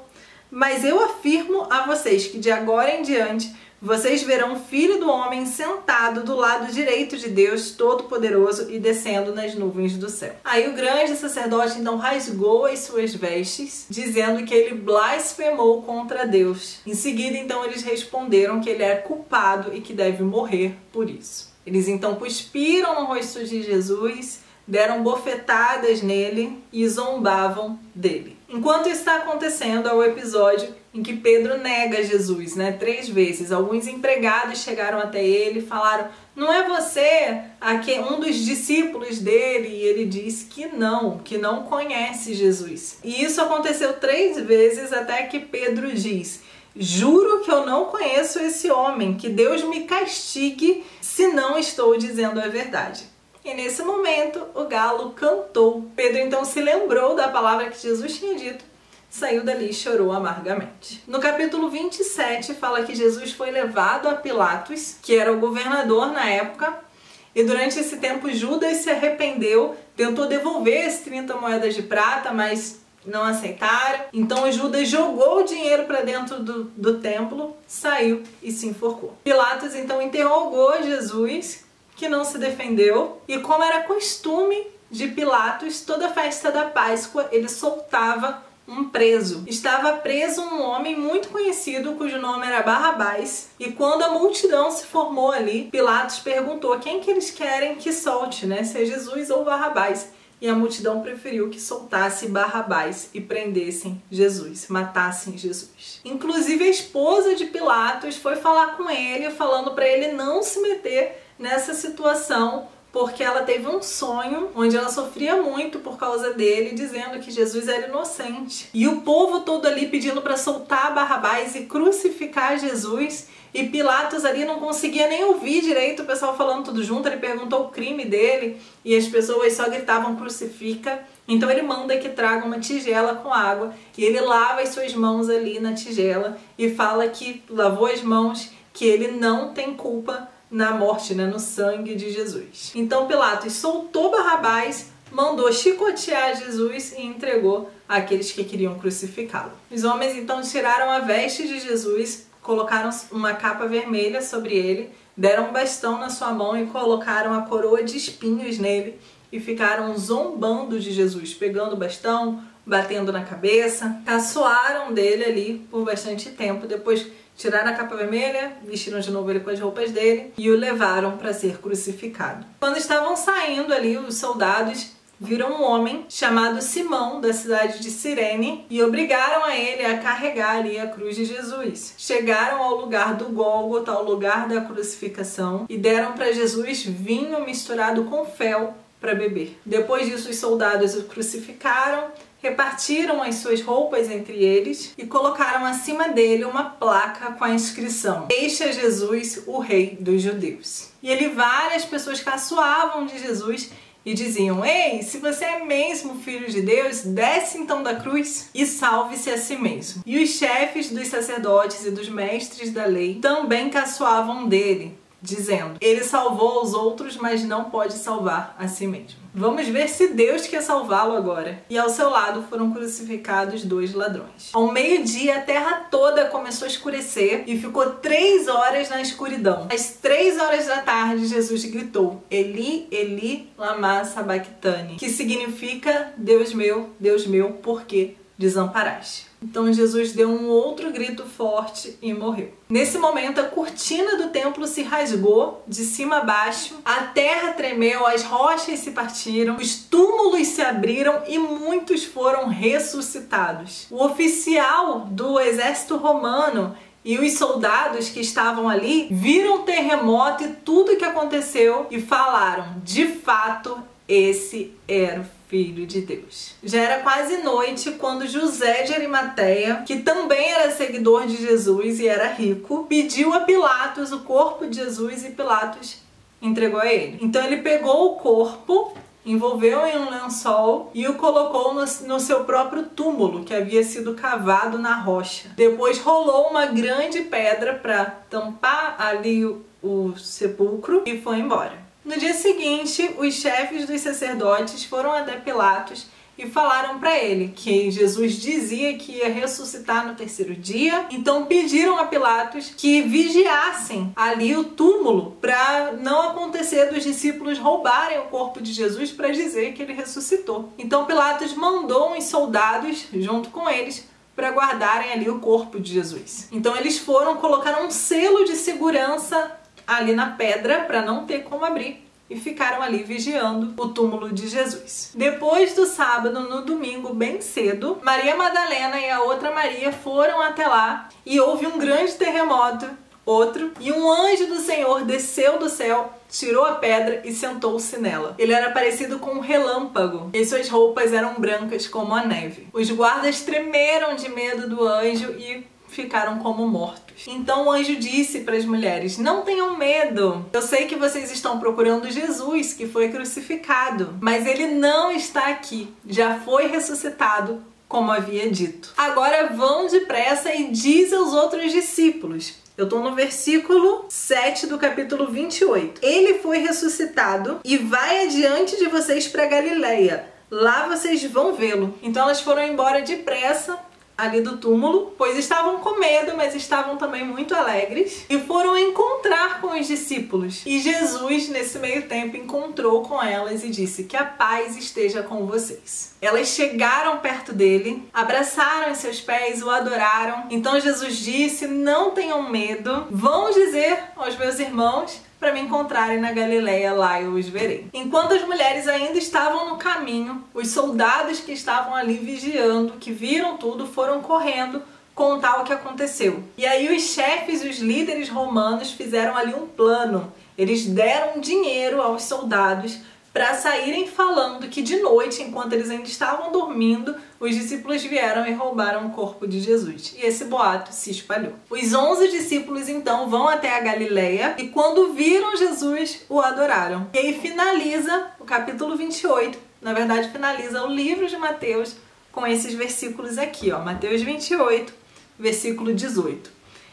mas eu afirmo a vocês que de agora em diante vocês verão o Filho do Homem sentado do lado direito de Deus Todo-Poderoso e descendo nas nuvens do céu. Aí o grande sacerdote então rasgou as suas vestes, dizendo que ele blasfemou contra Deus. Em seguida, então, eles responderam que ele é culpado e que deve morrer por isso. Eles então cuspiram no rosto de Jesus, deram bofetadas nele e zombavam dele. Enquanto isso está acontecendo, é o episódio em que Pedro nega Jesus, 3 vezes. Alguns empregados chegaram até ele e falaram: não é você um dos discípulos dele? E ele disse que não conhece Jesus. E isso aconteceu 3 vezes até que Pedro diz: juro que eu não conheço esse homem, que Deus me castigue se não estou dizendo a verdade. E nesse momento o galo cantou. Pedro então se lembrou da palavra que Jesus tinha dito, saiu dali e chorou amargamente. No capítulo 27 fala que Jesus foi levado a Pilatos, que era o governador na época, e durante esse tempo Judas se arrependeu, tentou devolver as 30 moedas de prata, mas não aceitaram. Então Judas jogou o dinheiro para dentro do templo, saiu e se enforcou. Pilatos então interrogou Jesus, que não se defendeu, e como era costume de Pilatos, toda festa da Páscoa ele soltava um preso. Estava preso um homem muito conhecido cujo nome era Barrabás, e quando a multidão se formou ali, Pilatos perguntou quem que eles querem que solte, se é Jesus ou Barrabás. E a multidão preferiu que soltasse Barrabás e prendessem Jesus, matassem Jesus. Inclusive a esposa de Pilatos foi falar com ele, falando para ele não se meter nessa situação, porque ela teve um sonho onde ela sofria muito por causa dele, dizendo que Jesus era inocente. E o povo todo ali pedindo para soltar Barrabás e crucificar Jesus. E Pilatos ali não conseguia nem ouvir direito o pessoal falando tudo junto. Ele perguntou o crime dele e as pessoas só gritavam crucifica. Então ele manda que traga uma tigela com água e ele lava as suas mãos ali na tigela e fala que lavou as mãos, que ele não tem culpa na morte, no sangue de Jesus. Então Pilatos soltou Barrabás, mandou chicotear Jesus e entregou àqueles que queriam crucificá-lo. Os homens então tiraram a veste de Jesus, colocaram uma capa vermelha sobre ele, deram um bastão na sua mão e colocaram a coroa de espinhos nele e ficaram zombando de Jesus, pegando o bastão, batendo na cabeça, caçoaram dele ali por bastante tempo. Depois tiraram a capa vermelha, vestiram de novo ele com as roupas dele e o levaram para ser crucificado. Quando estavam saindo ali, os soldados viram um homem chamado Simão, da cidade de Cirene, e obrigaram a ele a carregar ali a cruz de Jesus. Chegaram ao lugar do Gólgota, ao lugar da crucificação, e deram para Jesus vinho misturado com fel para beber. Depois disso, os soldados o crucificaram, repartiram as suas roupas entre eles e colocaram acima dele uma placa com a inscrição: "Este é Jesus, o Rei dos Judeus". E ali várias pessoas caçoavam de Jesus e diziam: "Ei, se você é mesmo filho de Deus, desce então da cruz e salve-se a si mesmo". E os chefes dos sacerdotes e dos mestres da lei também caçoavam dele, dizendo: "Ele salvou os outros, mas não pode salvar a si mesmo". Vamos ver se Deus quer salvá-lo agora. E ao seu lado foram crucificados 2 ladrões. Ao meio-dia, a terra toda começou a escurecer e ficou 3 horas na escuridão. Às 3 horas da tarde, Jesus gritou: "Eli, Eli, lama sabachthani", que significa: Deus meu, por que desamparaste?". Então Jesus deu um outro grito forte e morreu. Nesse momento, a cortina do templo se rasgou de cima a baixo, a terra tremeu, as rochas se partiram, os túmulos se abriram e muitos foram ressuscitados. O oficial do exército romano e os soldados que estavam ali viram o terremoto e tudo o que aconteceu e falaram: de fato, esse era o Filho de Deus. Já era quase noite quando José de Arimateia, que também era seguidor de Jesus e era rico, pediu a Pilatos o corpo de Jesus e Pilatos entregou a ele. Então ele pegou o corpo, envolveu em um lençol e o colocou no seu próprio túmulo, que havia sido cavado na rocha. Depois rolou uma grande pedra para tampar ali o sepulcro e foi embora. No dia seguinte, os chefes dos sacerdotes foram até Pilatos e falaram para ele que Jesus dizia que ia ressuscitar no 3º dia. Então pediram a Pilatos que vigiassem ali o túmulo para não acontecer dos discípulos roubarem o corpo de Jesus para dizer que ele ressuscitou. Então Pilatos mandou uns soldados junto com eles para guardarem ali o corpo de Jesus. Então eles colocaram um selo de segurança ali na pedra para não ter como abrir e ficaram ali vigiando o túmulo de Jesus. Depois do sábado, no domingo, bem cedo, Maria Madalena e a outra Maria foram até lá e houve um grande terremoto, e um anjo do Senhor desceu do céu, tirou a pedra e sentou-se nela. Ele era parecido com um relâmpago e suas roupas eram brancas como a neve. Os guardas tremeram de medo do anjo e ficaram como mortos. Então o anjo disse para as mulheres: "Não tenham medo. Eu sei que vocês estão procurando Jesus, que foi crucificado, mas ele não está aqui. Já foi ressuscitado, como havia dito. Agora vão depressa e diz aos outros discípulos". Eu estou no versículo 7 do capítulo 28. "Ele foi ressuscitado e vai adiante de vocês para Galileia. Lá vocês vão vê-lo". Então elas foram embora depressa ali do túmulo, pois estavam com medo, mas estavam também muito alegres, e foram encontrar com os discípulos. E Jesus, nesse meio tempo, encontrou com elas e disse: "Que a paz esteja com vocês". Elas chegaram perto dele, abraçaram os seus pés, o adoraram. Então Jesus disse: "Não tenham medo, vão dizer aos meus irmãos para me encontrarem na Galileia, lá eu os verei". Enquanto as mulheres ainda estavam no caminho, os soldados que estavam ali vigiando, que viram tudo, foram correndo contar o que aconteceu. E aí os chefes e os líderes romanos fizeram ali um plano. Eles deram dinheiro aos soldados para saírem falando que de noite, enquanto eles ainda estavam dormindo, os discípulos vieram e roubaram o corpo de Jesus. E esse boato se espalhou. Os 11 discípulos então vão até a Galileia e quando viram Jesus, o adoraram. E aí finaliza o capítulo 28, na verdade finaliza o livro de Mateus com esses versículos aqui, ó, Mateus 28, versículo 18.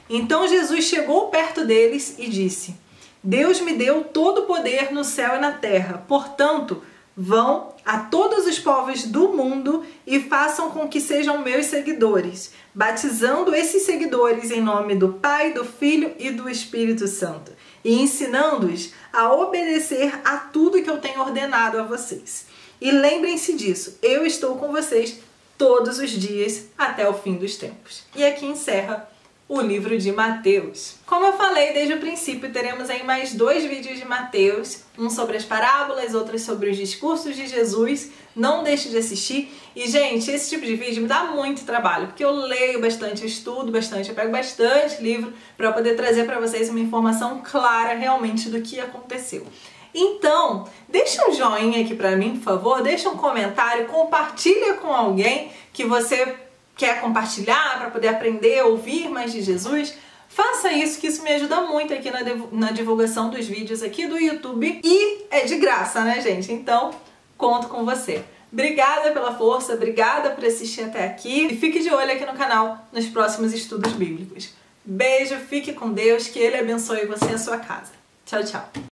"Então Jesus chegou perto deles e disse: Deus me deu todo o poder no céu e na terra. Portanto, vão a todos os povos do mundo e façam com que sejam meus seguidores, batizando esses seguidores em nome do Pai, do Filho e do Espírito Santo, e ensinando-os a obedecer a tudo que eu tenho ordenado a vocês. E lembrem-se disso, eu estou com vocês todos os dias até o fim dos tempos. E aqui encerra o livro de Mateus. Como eu falei desde o princípio, teremos aí mais 2 vídeos de Mateus, um sobre as parábolas, outro sobre os discursos de Jesus. Não deixe de assistir. E, gente, esse tipo de vídeo me dá muito trabalho, porque eu leio bastante, eu estudo bastante, eu pego bastante livro para poder trazer para vocês uma informação clara realmente do que aconteceu. Então, deixa um joinha aqui para mim, por favor, deixa um comentário, compartilha com alguém que você quer compartilhar para poder aprender, ouvir mais de Jesus. Faça isso, que isso me ajuda muito aqui na divulgação dos vídeos aqui do YouTube. E é de graça, né, gente? Então, conto com você. Obrigada pela força, obrigada por assistir até aqui. E fique de olho aqui no canal nos próximos estudos bíblicos. Beijo, fique com Deus, que Ele abençoe você e a sua casa. Tchau, tchau.